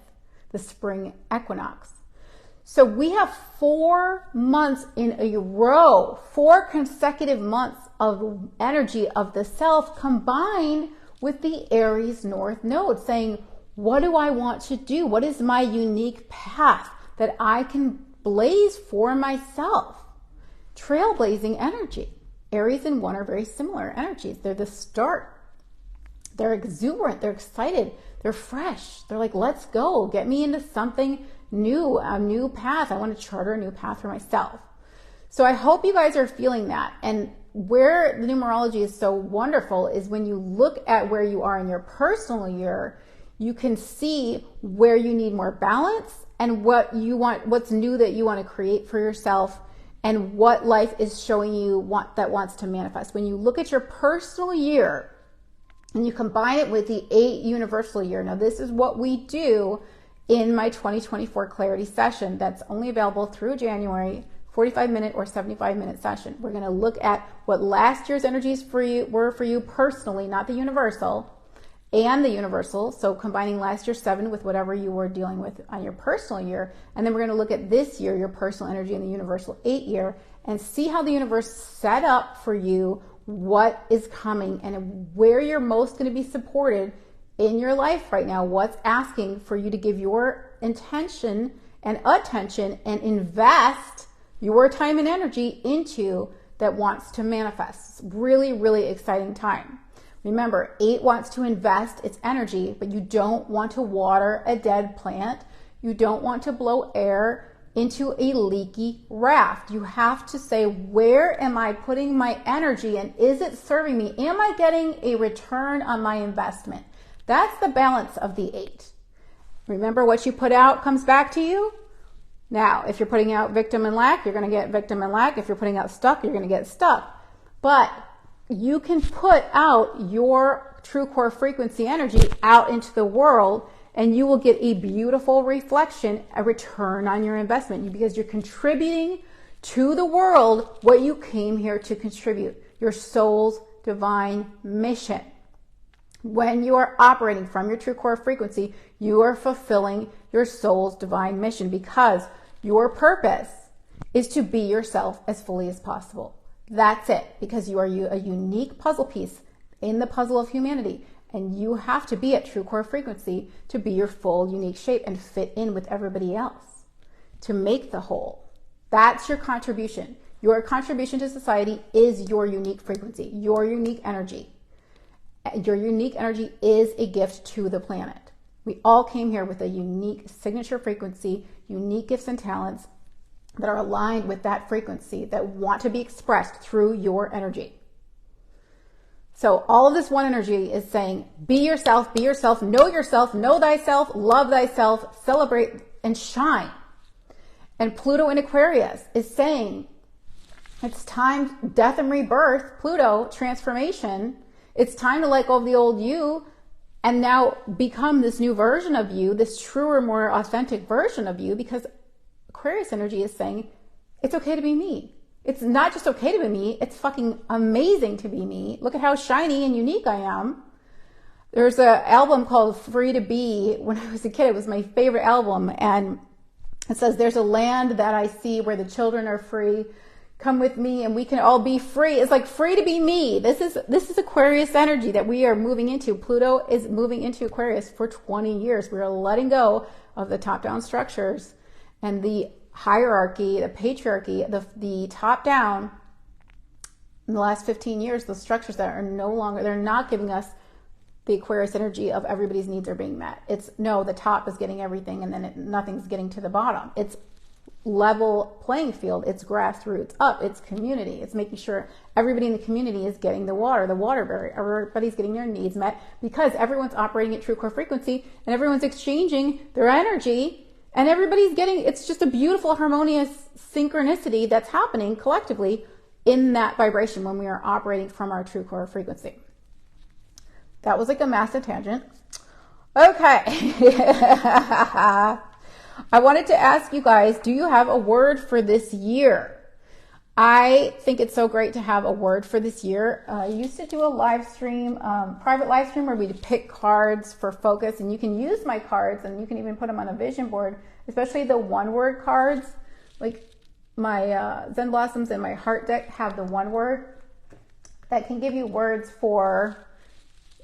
the spring equinox. So we have 4 months in a row, 4 consecutive months of energy of the self combined with the Aries North Node saying, what do I want to do? What is my unique path that I can blaze for myself? Trailblazing energy. Aries and 1 are very similar energies. They're the start. They're exuberant. They're excited. They're fresh. They're like, let's go. Get me into something new, a new path. I want to charter a new path for myself. So I hope you guys are feeling that. And where the numerology is so wonderful is when you look at where you are in your personal year, you can see where you need more balance and what you want, what's new that you want to create for yourself, and what life is showing you that wants to manifest. When you look at your personal year and you combine it with the 8 universal year, now this is what we do in my 2024 clarity session that's only available through January, 45-minute or 75-minute session. We're going to look at what last year's energies were for you personally, not the universal, and the universal. So combining last year's 7 with whatever you were dealing with on your personal year. And then we're going to look at this year, your personal energy in the universal 8 year, and see how the universe set up for you what is coming and where you're most going to be supported in your life right now. What's asking for you to give your intention and attention and invest your time and energy into that wants to manifest. It's really, really exciting time. Remember, 8 wants to invest its energy, but you don't want to water a dead plant. You don't want to blow air into a leaky raft. You have to say, where am I putting my energy and is it serving me? Am I getting a return on my investment? That's the balance of the 8. Remember, what you put out comes back to you. Now, if you're putting out victim and lack, you're going to get victim and lack. If you're putting out stuck, you're going to get stuck. But you can put out your true core frequency energy out into the world, and you will get a beautiful reflection, a return on your investment, because you're contributing to the world what you came here to contribute, your soul's divine mission. When you are operating from your true core frequency, you are fulfilling your soul's divine mission, because your purpose is to be yourself as fully as possible. That's it, because you are a unique puzzle piece in the puzzle of humanity, and you have to be at true core frequency to be your full unique shape and fit in with everybody else to make the whole. That's your contribution. Your contribution to society is your unique frequency, your unique energy. Your unique energy is a gift to the planet. We all came here with a unique signature frequency, unique gifts and talents that are aligned with that frequency that want to be expressed through your energy. So all of this one energy is saying, be yourself, know thyself, love thyself, celebrate and shine. And Pluto in Aquarius is saying, it's time, death and rebirth, Pluto, transformation. It's time to let go of the old you and now become this new version of you, this truer, more authentic version of you, because Aquarius energy is saying, it's okay to be me. It's not just okay to be me, it's fucking amazing to be me. Look at how shiny and unique I am. There's an album called Free to Be. When I was a kid, it was my favorite album. And it says, there's a land that I see where the children are free. Come with me and we can all be free. It's like free to be me. This is Aquarius energy that we are moving into. Pluto is moving into Aquarius for 20 years. We are letting go of the top-down structures and the hierarchy, the patriarchy, the top down. In the last 15 years, the structures that are no longer, they're not giving us the Aquarius energy of everybody's needs are being met. It's no, the top is getting everything and then nothing's getting to the bottom. It's level playing field. It's grassroots up. It's community. It's making sure everybody in the community is getting the water barrier. Everybody's getting their needs met because everyone's operating at true core frequency and everyone's exchanging their energy. And everybody's getting, it's just a beautiful, harmonious synchronicity that's happening collectively in that vibration when we are operating from our true core frequency. That was like a massive tangent. Okay. I wanted to ask you guys, do you have a word for this year? I think it's so great to have a word for this year. I used to do a live stream, private live stream where we'd pick cards for focus, and you can use my cards and you can even put them on a vision board especially the one word cards. Like my Zen Blossoms and my Heart deck have the one word that can give you words for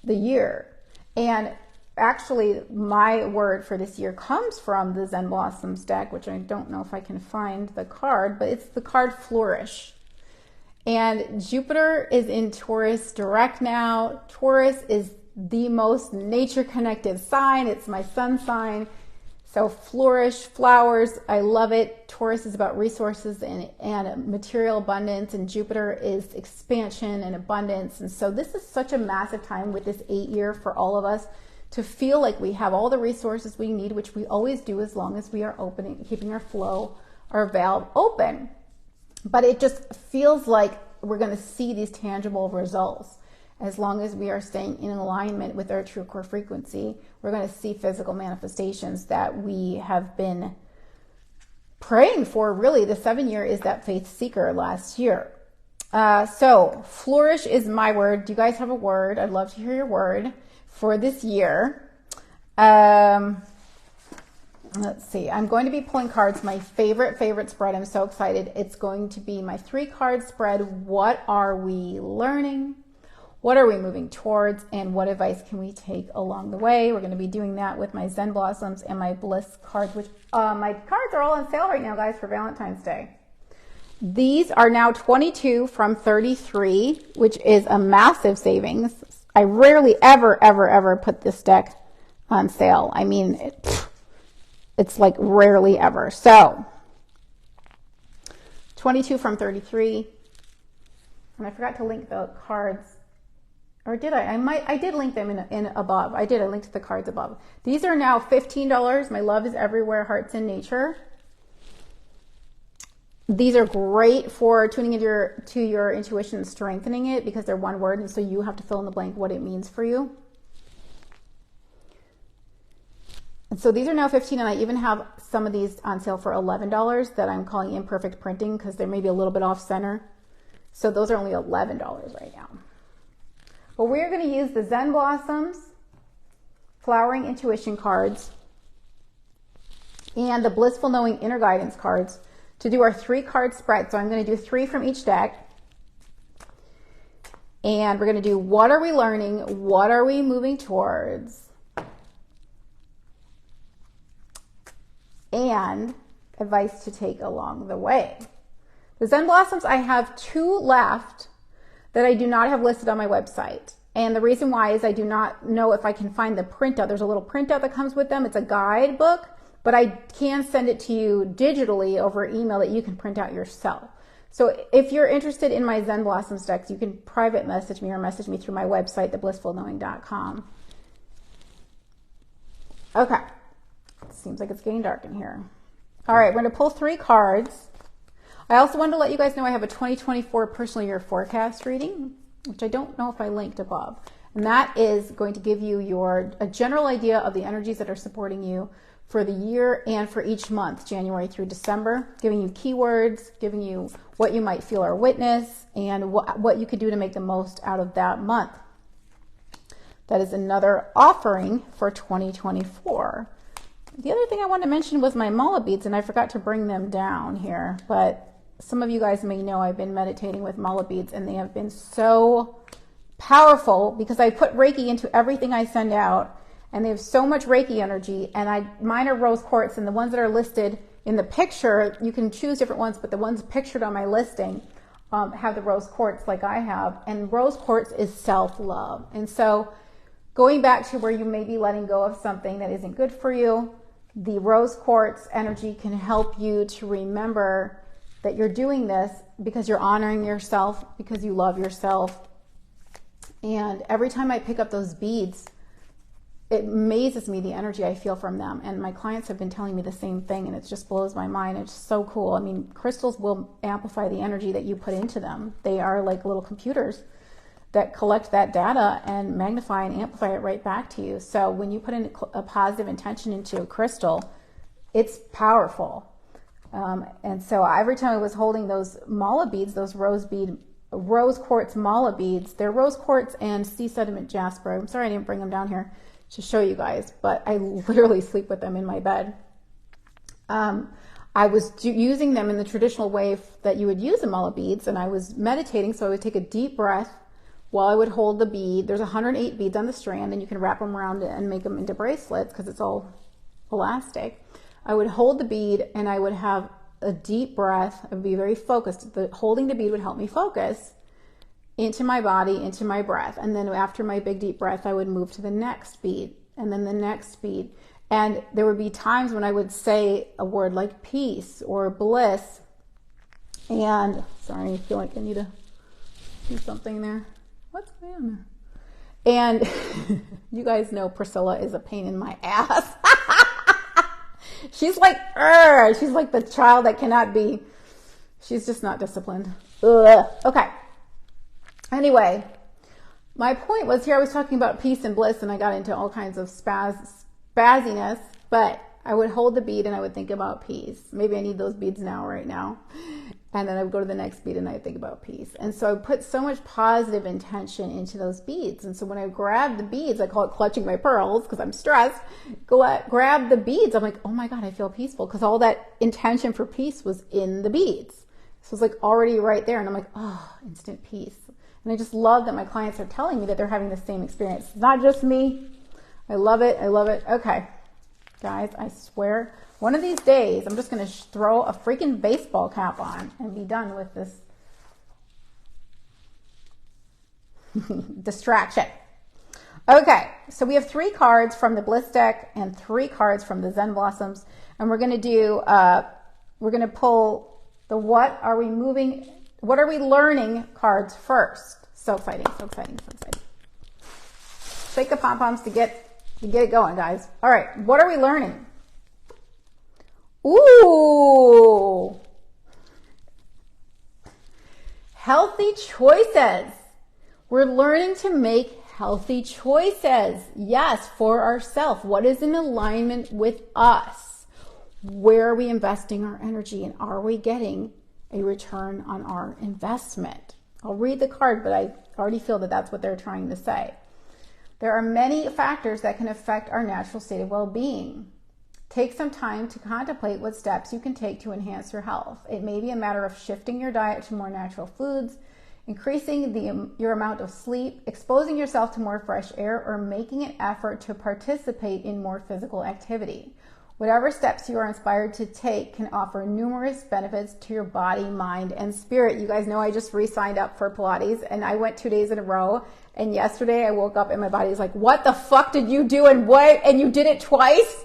the year. And actually my word for this year comes from the Zen Blossoms deck, which I don't know if I can find the card, but it's the card Flourish. And Jupiter is in Taurus direct now. Taurus is the most nature connected sign. It's my sun sign. So flourish, flowers, I love it. Taurus is about resources and material abundance, and Jupiter is expansion and abundance. And so this is such a massive time with this 8 year for all of us to feel like we have all the resources we need, which we always do as long as we are opening, keeping our flow, our valve open. But it just feels like we're going to see these tangible results. As long as we are staying in alignment with our true core frequency, we're going to see physical manifestations that we have been praying for. Really, the 7 year is that faith seeker last year. So flourish is my word. Do you guys have a word? I'd love to hear your word for this year. Let's see. I'm going to be pulling cards. My favorite spread. I'm so excited. It's going to be my 3-card spread. What are we learning? What are we moving towards, and what advice can we take along the way? We're going to be doing that with my Zen Blossoms and my Bliss cards, which my cards are all on sale right now, guys, for Valentine's Day. These are now 22 from 33, which is a massive savings. I rarely ever put this deck on sale. I mean, it's like rarely ever. So 22 from 33. And I forgot to link the cards. Or did I? I did link them in above. I linked the cards above. These are now $15. My love is everywhere, hearts in nature. These are great for tuning into your intuition and strengthening it, because they're one word, and so you have to fill in the blank what it means for you. And so these are now $15, and I even have some of these on sale for $11 that I'm calling imperfect printing because they're maybe a little bit off center. So those are only $11 right now. But we're going to use the Zen Blossoms Flowering Intuition cards and the Blissful Knowing Inner Guidance cards to do our 3-card spread. So I'm going to do 3 from each deck. And we're going to do what are we learning? What are we moving towards? And advice to take along the way. The Zen Blossoms, I have 2 left that I do not have listed on my website. And the reason why is I do not know if I can find the printout. There's a little printout that comes with them. It's a guidebook, but I can send it to you digitally over email that you can print out yourself. So if you're interested in my Zen Blossoms decks, you can private message me or message me through my website, theblissfulknowing.com. Okay. Seems like it's getting dark in here. All right, we're going to pull 3 cards. I also wanted to let you guys know I have a 2024 personal year forecast reading, which I don't know if I linked above. And that is going to give you a general idea of the energies that are supporting you for the year and for each month, January through December, giving you keywords, giving you what you might feel or witness, and what you could do to make the most out of that month. That is another offering for 2024. The other thing I wanted to mention was my mala beads, and I forgot to bring them down here, but some of you guys may know I've been meditating with mala beads, and they have been so powerful because I put Reiki into everything I send out, and they have so much Reiki energy. And mine are rose quartz, and the ones that are listed in the picture, you can choose different ones, but the ones pictured on my listing have the rose quartz like I have. And rose quartz is self-love. And so going back to where you may be letting go of something that isn't good for you, the rose quartz energy can help you to remember that you're doing this because you're honoring yourself, because you love yourself. And every time I pick up those beads, it amazes me the energy I feel from them. And my clients have been telling me the same thing, and it just blows my mind. It's so cool. I mean, crystals will amplify the energy that you put into them. They are like little computers that collect that data and magnify and amplify it right back to you. So when you put in a positive intention into a crystal, it's powerful. And so every time I was holding those mala beads, those rose quartz mala beads, they're rose quartz and sea sediment jasper. I'm sorry I didn't bring them down here to show you guys, but I literally sleep with them in my bed. I was using them in the traditional way that you would use Amala beads, and I was meditating, so I would take a deep breath while I would hold the bead. There's 108 beads on the strand, and you can wrap them around it and make them into bracelets because it's all elastic. I would hold the bead and I would have a deep breath. I would be very focused. Holding the bead would help me focus into my body, into my breath. And then after my big deep breath, I would move to the next bead and then the next bead. And there would be times when I would say a word like peace or bliss. And sorry, I feel like I need to do something there. What's going on there? And you guys know Priscilla is a pain in my ass. She's like, she's like the child that cannot be, she's just not disciplined. Ugh. Okay. Anyway, my point was here I was talking about peace and bliss, and I got into all kinds of spazziness, but I would hold the bead and I would think about peace. Maybe I need those beads now, right now. And then I would go to the next bead and I would think about peace. And so I put so much positive intention into those beads. And so when I grab the beads, I call it clutching my pearls because I'm stressed. Grab the beads. I'm like, oh my God, I feel peaceful because all that intention for peace was in the beads. So it's like already right there. And I'm like, oh, instant peace. And I just love that my clients are telling me that they're having the same experience. It's not just me. I love it. I love it. Okay, guys, I swear. One of these days, I'm just going to throw a freaking baseball cap on and be done with this distraction. Okay, so we have 3 cards from the Bliss deck and 3 cards from the Zen Blossoms. And we're going to do, we're going to pull the what are we learning cards first. So exciting, so exciting, so exciting. Shake the pom-poms to get it going, guys. All right, what are we learning? Ooh, healthy choices. We're learning to make healthy choices. Yes, for ourselves. What is in alignment with us? Where are we investing our energy, and are we getting a return on our investment? I'll read the card, but I already feel that that's what they're trying to say. There are many factors that can affect our natural state of well-being. Take some time to contemplate what steps you can take to enhance your health. It may be a matter of shifting your diet to more natural foods, increasing your amount of sleep, exposing yourself to more fresh air, or making an effort to participate in more physical activity. Whatever steps you are inspired to take can offer numerous benefits to your body, mind, and spirit. You guys know I just re-signed up for Pilates, and I went 2 days in a row. And yesterday I woke up and my body was like, what the fuck did you do? And what? And you did it twice?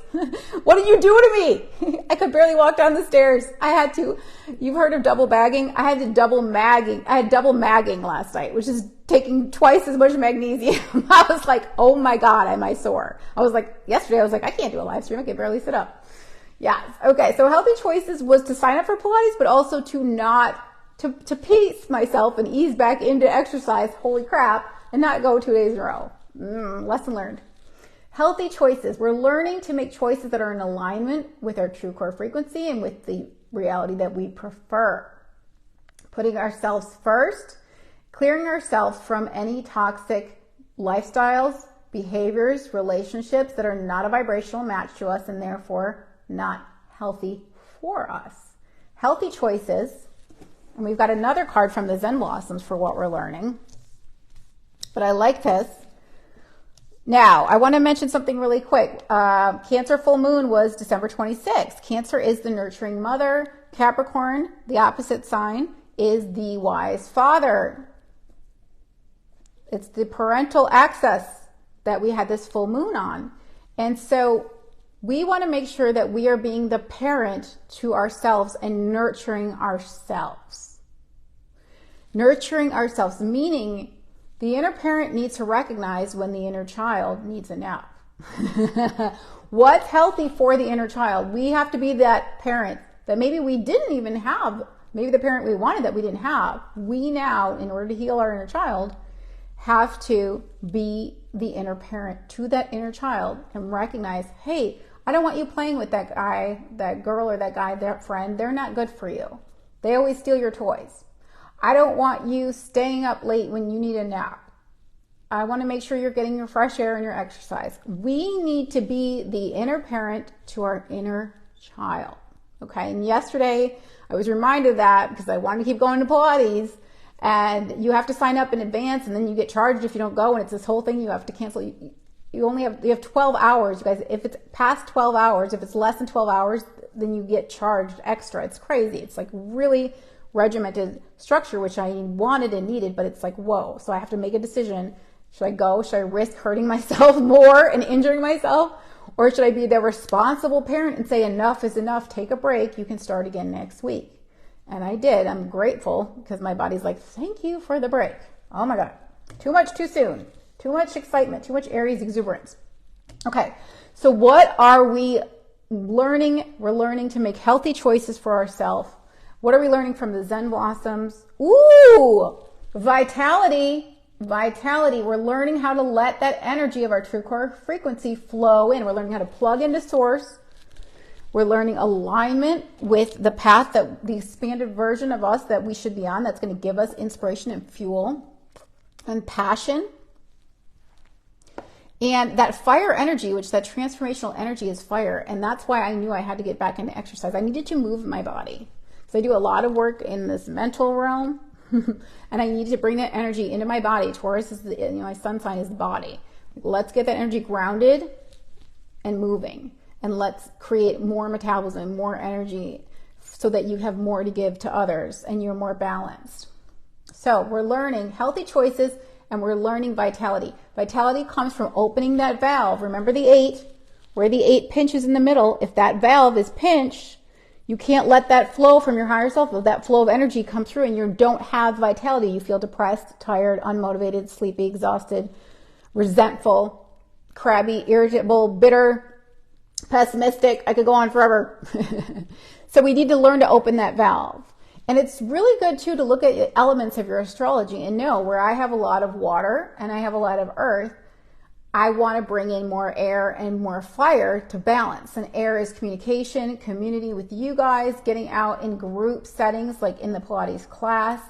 What did you do to me? I could barely walk down the stairs. I had to, you've heard of double bagging? I had double magging last night, which is taking twice as much magnesium. I was like, oh my God, am I sore? I was like, yesterday I was like, I can't do a live stream. I can barely sit up. Yes. Okay. So healthy choices was to sign up for Pilates, but also to pace myself and ease back into exercise. Holy crap. And not go 2 days in a row. Lesson learned. Healthy choices. We're learning to make choices that are in alignment with our true core frequency and with the reality that we prefer. Putting ourselves first, clearing ourselves from any toxic lifestyles, behaviors, relationships that are not a vibrational match to us and therefore not healthy for us. Healthy choices. And we've got another card from the Zen Blossoms for what we're learning. But I like this. Now, I want to mention something really quick. Cancer full moon was December 26th. Cancer is the nurturing mother. Capricorn, the opposite sign, is the wise father. It's the parental access that we had this full moon on. And so we want to make sure that we are being the parent to ourselves and nurturing ourselves. Nurturing ourselves, meaning the inner parent needs to recognize when the inner child needs a nap. What's healthy for the inner child? We have to be that parent that maybe we didn't even have, maybe the parent we wanted that we didn't have. We now, in order to heal our inner child, have to be the inner parent to that inner child and recognize, hey, I don't want you playing with that guy, that girl, or that guy, that friend. They're not good for you. They always steal your toys. I don't want you staying up late when you need a nap. I want to make sure you're getting your fresh air and your exercise. We need to be the inner parent to our inner child. Okay. And yesterday I was reminded of that because I wanted to keep going to Pilates, and you have to sign up in advance and then you get charged if you don't go. And it's this whole thing. You have to cancel. You have 12 hours, you guys. If it's past 12 hours, if it's less than 12 hours, then you get charged extra. It's crazy. It's like really regimented structure, which I wanted and needed, but it's like, whoa. So I have to make a decision. Should I go? Should I risk hurting myself more and injuring myself? Or should I be the responsible parent and say enough is enough, take a break, you can start again next week? And I did. I'm grateful because my body's like, thank you for the break. Oh my God. Too much too soon. Too much excitement, too much Aries exuberance. Okay, so what are we learning? We're learning to make healthy choices for ourselves. What are we learning from the Zen Blossoms? Ooh, vitality. Vitality. We're learning how to let that energy of our true core frequency flow in. We're learning how to plug into source. We're learning alignment with the path, that the expanded version of us that we should be on, that's going to give us inspiration and fuel and passion. And that fire energy, which that transformational energy is fire. And that's why I knew I had to get back into exercise. I needed to move my body. So I do a lot of work in this mental realm. And I need to bring that energy into my body. Taurus is my sun sign is the body. Let's get that energy grounded and moving. And let's create more metabolism, more energy, so that you have more to give to others and you're more balanced. So we're learning healthy choices. And we're learning vitality. Vitality comes from opening that valve. Remember the 8, where the 8 pinches in the middle. If that valve is pinched, you can't let that flow from your higher self, that flow of energy come through, and you don't have vitality. You feel depressed, tired, unmotivated, sleepy, exhausted, resentful, crabby, irritable, bitter, pessimistic. I could go on forever. So we need to learn to open that valve. And it's really good, too, to look at elements of your astrology and know where I have a lot of water and I have a lot of earth, I want to bring in more air and more fire to balance. And air is communication, community with you guys, getting out in group settings like in the Pilates class,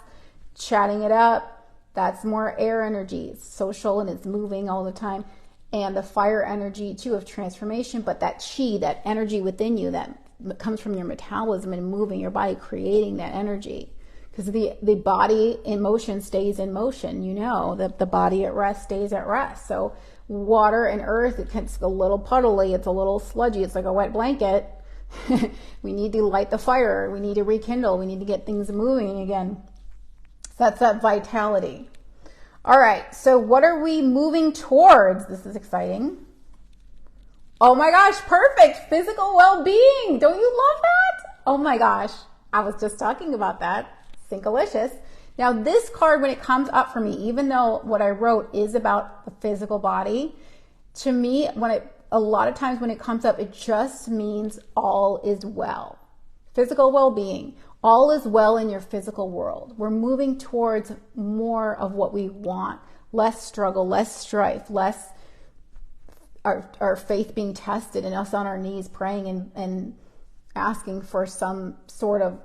chatting it up. That's more air energy. It's social and it's moving all the time. And the fire energy, too, of transformation, but that chi, that energy within you that comes from your metabolism and moving your body, creating that energy. Because the body in motion stays in motion. You know that the body at rest stays at rest. So water and earth, it's a little puddly, it's a little sludgy, it's like a wet blanket. We need to light the fire. We need to rekindle. We need to get things moving again. So that's that vitality. All right, so what are we moving towards? This is exciting. Oh my gosh, perfect. Physical well-being. Don't you love that? Oh my gosh, I was just talking about that. Syncolicious. Now this card, when it comes up for me, even though what I wrote is about the physical body, to me, a lot of times when it comes up, it just means all is well. Physical well-being. All is well in your physical world. We're moving towards more of what we want. Less struggle, less strife, less our faith being tested and us on our knees praying and asking for some sort of,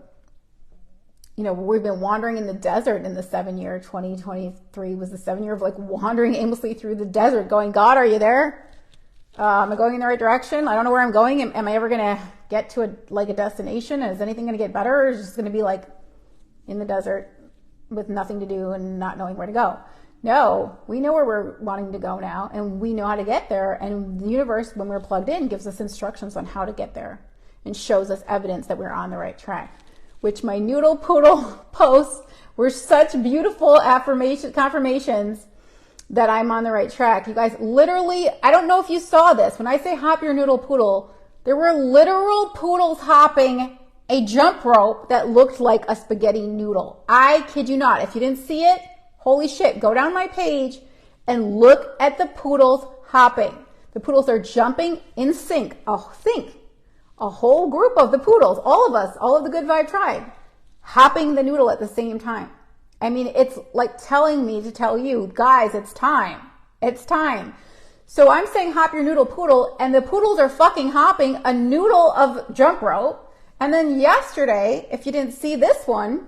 we've been wandering in the desert in the 7-year, 2023 was the 7-year of like wandering aimlessly through the desert going, God, are you there? Am I going in the right direction? I don't know where I'm going. Am I ever going to get to a destination? Is anything going to get better? Or is it just going to be like in the desert with nothing to do and not knowing where to go? No, we know where we're wanting to go now, and we know how to get there. And the universe, when we're plugged in, gives us instructions on how to get there and shows us evidence that we're on the right track, which my Noodle Poodle posts were such beautiful confirmations that I'm on the right track. You guys, literally, I don't know if you saw this. When I say hop your Noodle Poodle, there were literal poodles hopping a jump rope that looked like a spaghetti noodle. I kid you not. If you didn't see it, holy shit, go down my page and look at the poodles hopping. The poodles are jumping in sync. A whole group of the poodles, all of us, all of the Good Vibe tribe, hopping the noodle at the same time. I mean, it's like telling me to tell you, guys, it's time. It's time. So I'm saying hop your Noodle Poodle, and the poodles are fucking hopping a noodle of jump rope. And then yesterday, if you didn't see this one,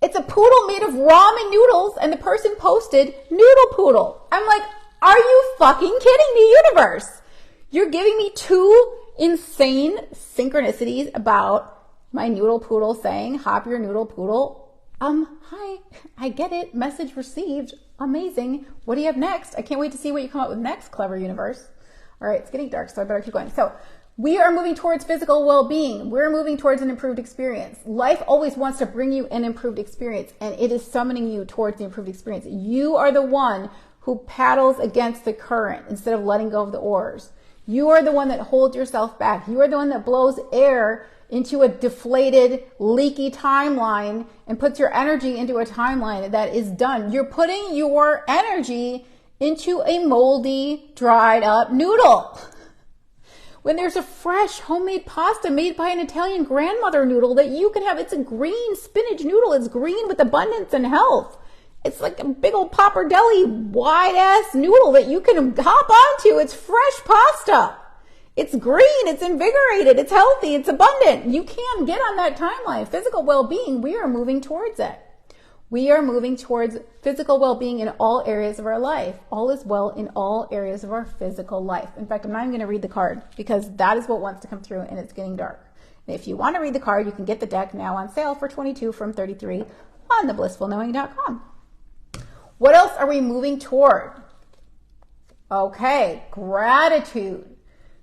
it's a poodle made of ramen noodles, and the person posted Noodle Poodle. I'm like, are you fucking kidding me, universe? You're giving me 2 insane synchronicities about my noodle poodle saying, hop your noodle poodle. Hi, I get it. Message received. Amazing. What do you have next? I can't wait to see what you come up with next, clever universe. All right, it's getting dark, so I better keep going. So we are moving towards physical well-being. We're moving towards an improved experience. Life always wants to bring you an improved experience, and it is summoning you towards the improved experience. You are the one who paddles against the current instead of letting go of the oars. You are the one that holds yourself back. You are the one that blows air into a deflated, leaky timeline and puts your energy into a timeline that is done. You're putting your energy into a moldy, dried up noodle. When there's a fresh homemade pasta made by an Italian grandmother noodle that you can have, it's a green spinach noodle. It's green with abundance and health. It's like a big old pappardelle wide ass noodle that you can hop onto. It's fresh pasta. It's green, it's invigorated, it's healthy, it's abundant. You can get on that timeline. Physical well-being, we are moving towards it. We are moving towards physical well-being in all areas of our life. All is well in all areas of our physical life. In fact, I'm not even going to read the card because that is what wants to come through and it's getting dark. And if you want to read the card, you can get the deck now on sale for $22 from $33 on theblissfulknowing.com. What else are we moving toward? Okay, gratitude.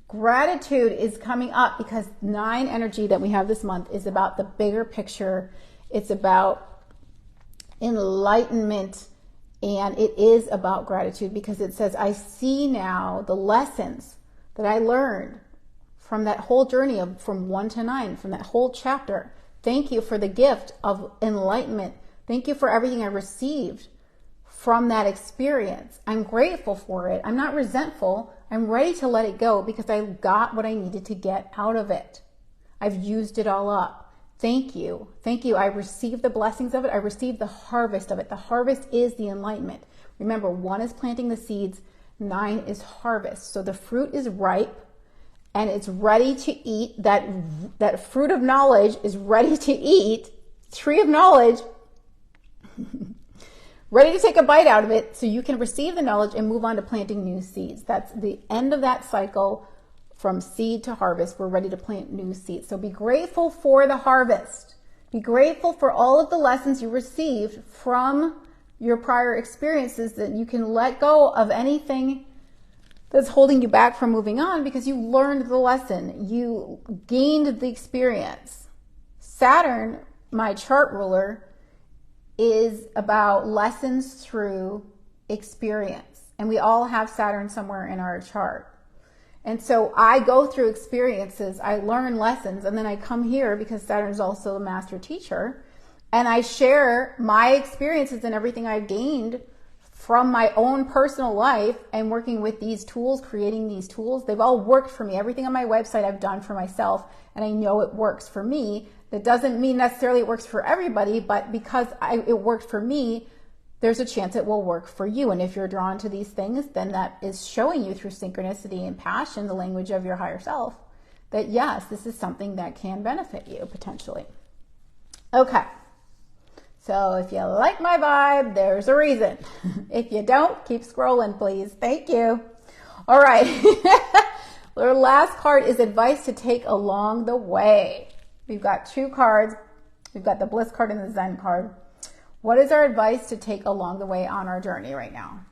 Gratitude is coming up because 9 energy that we have this month is about the bigger picture. It's about enlightenment, and it is about gratitude because it says, I see now the lessons that I learned from that whole journey of from 1 to 9, from that whole chapter. Thank you for the gift of enlightenment. Thank you for everything I received from that experience. I'm grateful for it. I'm not resentful. I'm ready to let it go because I got what I needed to get out of it. I've used it all up. Thank you. Thank you. I received the blessings of it. I received the harvest of it. The harvest is the enlightenment. Remember, 1 is planting the seeds, 9 is harvest. So the fruit is ripe and it's ready to eat. That fruit of knowledge is ready to eat. Tree of knowledge. Ready to take a bite out of it so you can receive the knowledge and move on to planting new seeds. That's the end of that cycle from seed to harvest. We're ready to plant new seeds. So be grateful for the harvest. Be grateful for all of the lessons you received from your prior experiences, that you can let go of anything that's holding you back from moving on because you learned the lesson. You gained the experience. Saturn, my chart ruler, is about lessons through experience. And we all have Saturn somewhere in our chart. And so I go through experiences, I learn lessons, and then I come here because Saturn is also the master teacher. And I share my experiences and everything I've gained from my own personal life and working with these tools, creating these tools. They've all worked for me. Everything on my website I've done for myself, and I know it works for me. That doesn't mean necessarily it works for everybody, but because it worked for me, there's a chance it will work for you. And if you're drawn to these things, then that is showing you through synchronicity and passion, the language of your higher self, that yes, this is something that can benefit you potentially. Okay. So if you like my vibe, there's a reason. If you don't, keep scrolling, please. Thank you. All right. Our last card is advice to take along the way. We've got 2 cards. We've got the Bliss card and the Zen card. What is our advice to take along the way on our journey right now?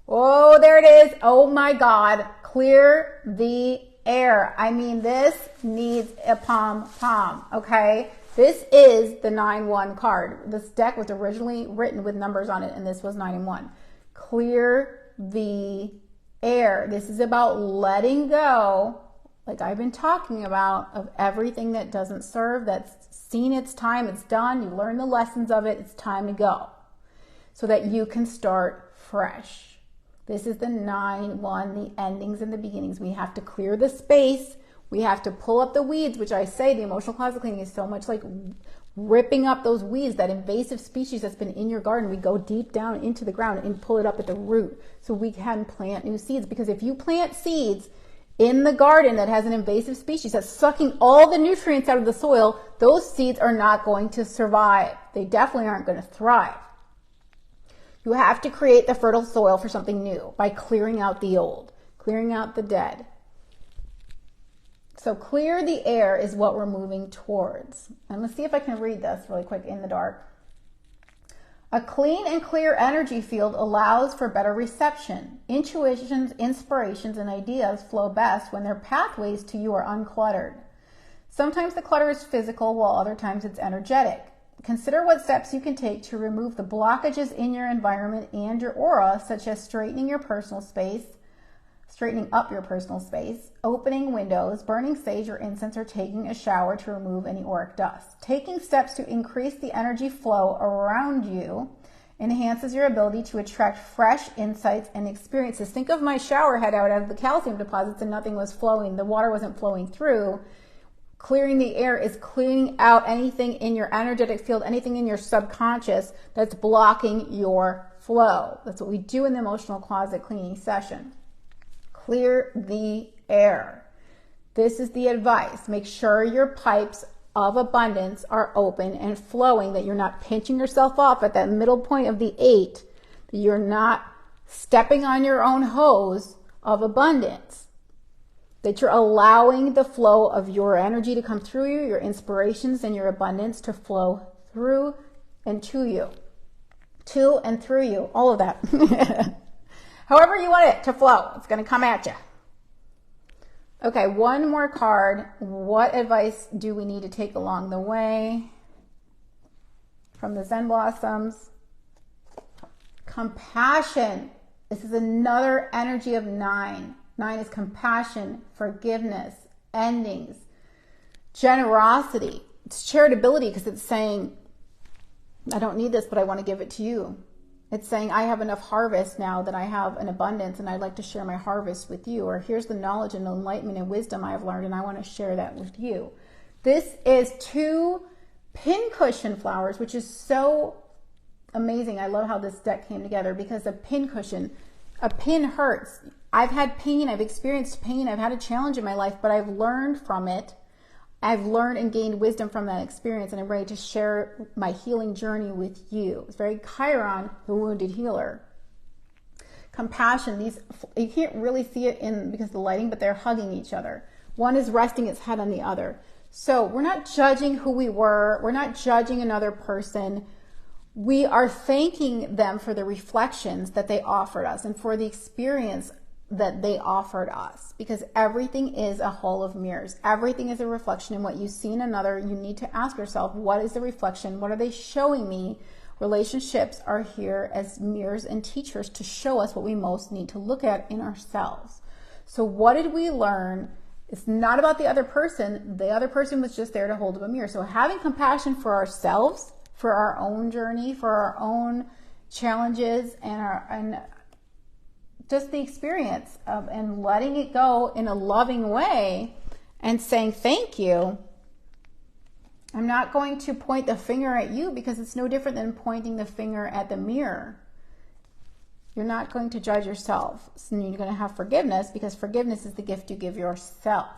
Oh, there it is. Oh my God. Clear the air. I mean, this needs a pom-pom, okay? This is the 9-1 card. This deck was originally written with numbers on it, and this was 9 and 1. Clear the air. This is about letting go, like I've been talking about, of everything that doesn't serve, that's seen its time, it's done, you learn the lessons of it, it's time to go, so that you can start fresh. This is the 9-1, the endings and the beginnings. We have to clear the space. We have to pull up the weeds, which I say the emotional closet cleaning is so much like ripping up those weeds, that invasive species that's been in your garden. We go deep down into the ground and pull it up at the root so we can plant new seeds. Because if you plant seeds in the garden that has an invasive species that's sucking all the nutrients out of the soil, those seeds are not going to survive. They definitely aren't going to thrive. You have to create the fertile soil for something new by clearing out the old, clearing out the dead. So clear the air is what we're moving towards. And let's see if I can read this really quick in the dark. A clean and clear energy field allows for better reception. Intuitions, inspirations, and ideas flow best when their pathways to you are uncluttered. Sometimes the clutter is physical, while other times it's energetic. Consider what steps you can take to remove the blockages in your environment and your aura, such as straightening up your personal space, opening windows, burning sage or incense, or taking a shower to remove any auric dust. Taking steps to increase the energy flow around you enhances your ability to attract fresh insights and experiences. Think of my shower head out of the calcium deposits and nothing was flowing. The water wasn't flowing through. Clearing the air is clearing out anything in your energetic field, anything in your subconscious that's blocking your flow. That's what we do in the emotional closet cleaning session. Clear the air. This is the advice. Make sure your pipes of abundance are open and flowing, that you're not pinching yourself off at that middle point of the 8, that you're not stepping on your own hose of abundance, that you're allowing the flow of your energy to come through you, your inspirations and your abundance to flow through and to you, to and through you, all of that. However you want it to flow, it's going to come at you. Okay, one more card. What advice do we need to take along the way? From the Zen Blossoms. Compassion. This is another energy of 9. 9 is compassion, forgiveness, endings, generosity. It's charitability because it's saying, I don't need this, but I want to give it to you. It's saying, I have enough harvest now that I have an abundance and I'd like to share my harvest with you. Or here's the knowledge and enlightenment and wisdom I've learned and I want to share that with you. This is 2 pincushion flowers, which is so amazing. I love how this deck came together because a pincushion, a pin hurts. I've had pain, I've experienced pain, I've had a challenge in my life, but I've learned from it. I've learned and gained wisdom from that experience, and I'm ready to share my healing journey with you. It's very Chiron, the wounded healer. Compassion, these, you can't really see it in because of the lighting, but they're hugging each other. One is resting its head on the other. So we're not judging who we were. We're not judging another person. We are thanking them for the reflections that they offered us and for the experience that they offered us, because everything is a hall of mirrors. Everything is a reflection, and what you see in another, you need to ask yourself, what is the reflection? What are they showing me? Relationships are here as mirrors and teachers to show us what we most need to look at in ourselves. So what did we learn? It's not about the other person. The other person was just there to hold up a mirror. So having compassion for ourselves, for our own journey, for our own challenges, and just the experience of, and letting it go in a loving way and saying thank you. I'm not going to point the finger at you because it's no different than pointing the finger at the mirror. You're not going to judge yourself. So you're going to have forgiveness because forgiveness is the gift you give yourself.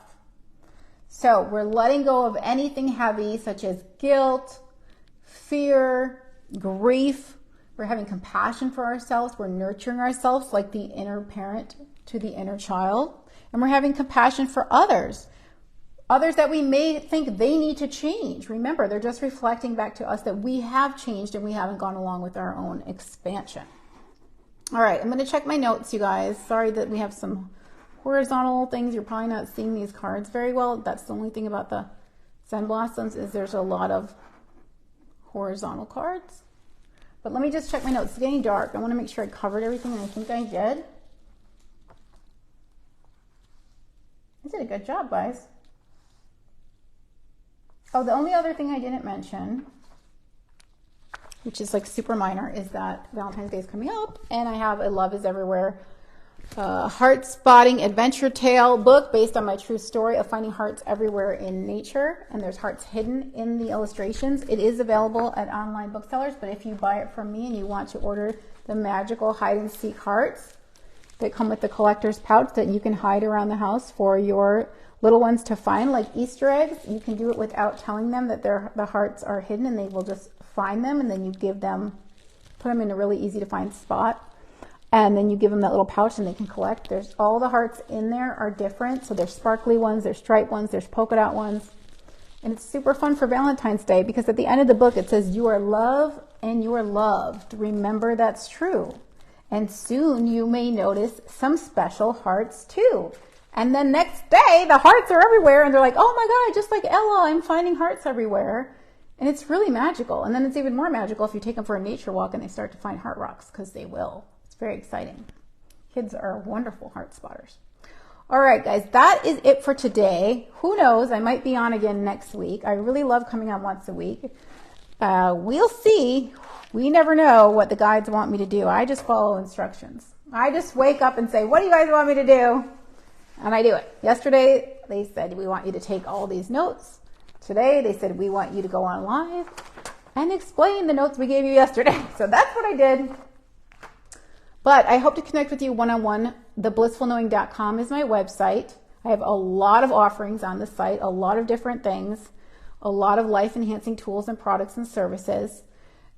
So we're letting go of anything heavy such as guilt, fear, grief. We're having compassion for ourselves. We're nurturing ourselves like the inner parent to the inner child. And we're having compassion for others. Others that we may think they need to change. Remember, they're just reflecting back to us that we have changed and we haven't gone along with our own expansion. All right, I'm going to check my notes, you guys. Sorry that we have some horizontal things. You're probably not seeing these cards very well. That's the only thing about the Zen Blossoms is there's a lot of horizontal cards. But let me just check my notes. It's getting dark. I want to make sure I covered everything, and I think I did. I did a good job, guys. Oh, the only other thing I didn't mention, which is like super minor, is that Valentine's Day is coming up, and I have a Love is Everywhere heart spotting adventure tale book based on my true story of finding hearts everywhere in nature, and there's hearts hidden in the illustrations. It is available at online booksellers, but if you buy it from me and you want to order the magical hide and seek hearts that come with the collector's pouch that you can hide around the house for your little ones to find, like Easter eggs, you can do it without telling them that the hearts are hidden, and they will just find them, and then you give them, put them in a really easy to find spot. And then you give them that little pouch and they can collect. There's all the hearts in there are different. So there's sparkly ones, there's striped ones, there's polka dot ones. And it's super fun for Valentine's Day because at the end of the book it says, you are loved and you are loved. Remember that's true. And soon you may notice some special hearts too. And then next day the hearts are everywhere and they're like, oh my God, just like Ella, I'm finding hearts everywhere. And it's really magical. And then it's even more magical if you take them for a nature walk and they start to find heart rocks, because they will. It's very exciting. Kids are wonderful heart spotters. All right, guys, that is it for today. Who knows? I might be on again next week. I really love coming on once a week. We'll see. We never know what the guides want me to do. I just follow instructions. I just wake up and say, what do you guys want me to do? And I do it. Yesterday, they said, we want you to take all these notes. Today, they said, we want you to go on live and explain the notes we gave you yesterday. So that's what I did. But I hope to connect with you one-on-one. TheBlissfulKnowing.com is my website. I have a lot of offerings on the site, a lot of different things, a lot of life-enhancing tools and products and services.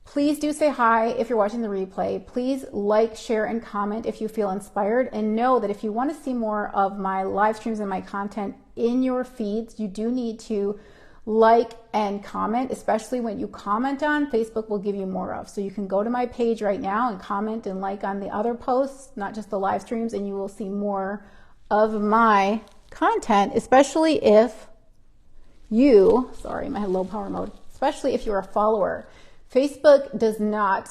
Please do say hi if you're watching the replay. Please like, share, and comment if you feel inspired. And know that if you want to see more of my live streams and my content in your feeds, you do need to like and comment, especially when you comment on Facebook will give you more of. So you can go to my page right now and comment and like on the other posts, not just the live streams, and you will see more of my content, especially if you, sorry, my low power mode, especially if you're a follower. Facebook does not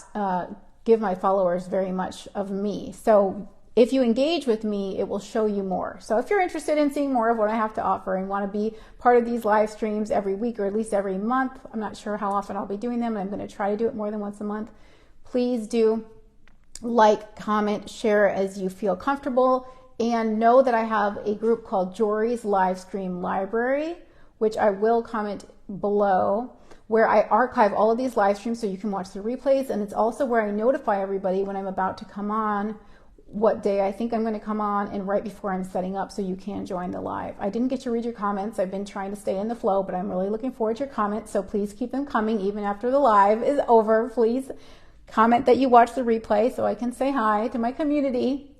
give my followers very much of me. So if you engage with me, it will show you more. So if you're interested in seeing more of what I have to offer and want to be part of these live streams every week or at least every month, I'm not sure how often I'll be doing them. I'm going to try to do it more than once a month. Please do like, comment, share as you feel comfortable, and know that I have a group called Jory's Live Stream Library, which I will comment below, where I archive all of these live streams so you can watch the replays. And it's also where I notify everybody when I'm about to come on, what day I think I'm going to come on, and right before I'm setting up so you can join the live. I didn't get to read your comments. I've been trying to stay in the flow, but I'm really looking forward to your comments. So please keep them coming even after the live is over. Please comment that you watch the replay so I can say hi to my community.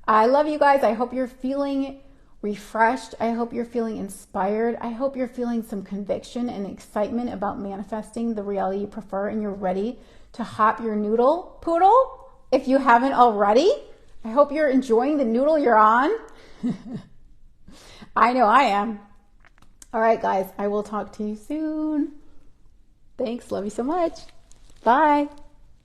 I love you guys. I hope you're feeling refreshed. I hope you're feeling inspired. I hope you're feeling some conviction and excitement about manifesting the reality you prefer, and you're ready to hop your noodle poodle if you haven't already. I hope you're enjoying the noodle you're on. I know I am. All right, guys, I will talk to you soon. Thanks. Love you so much. Bye.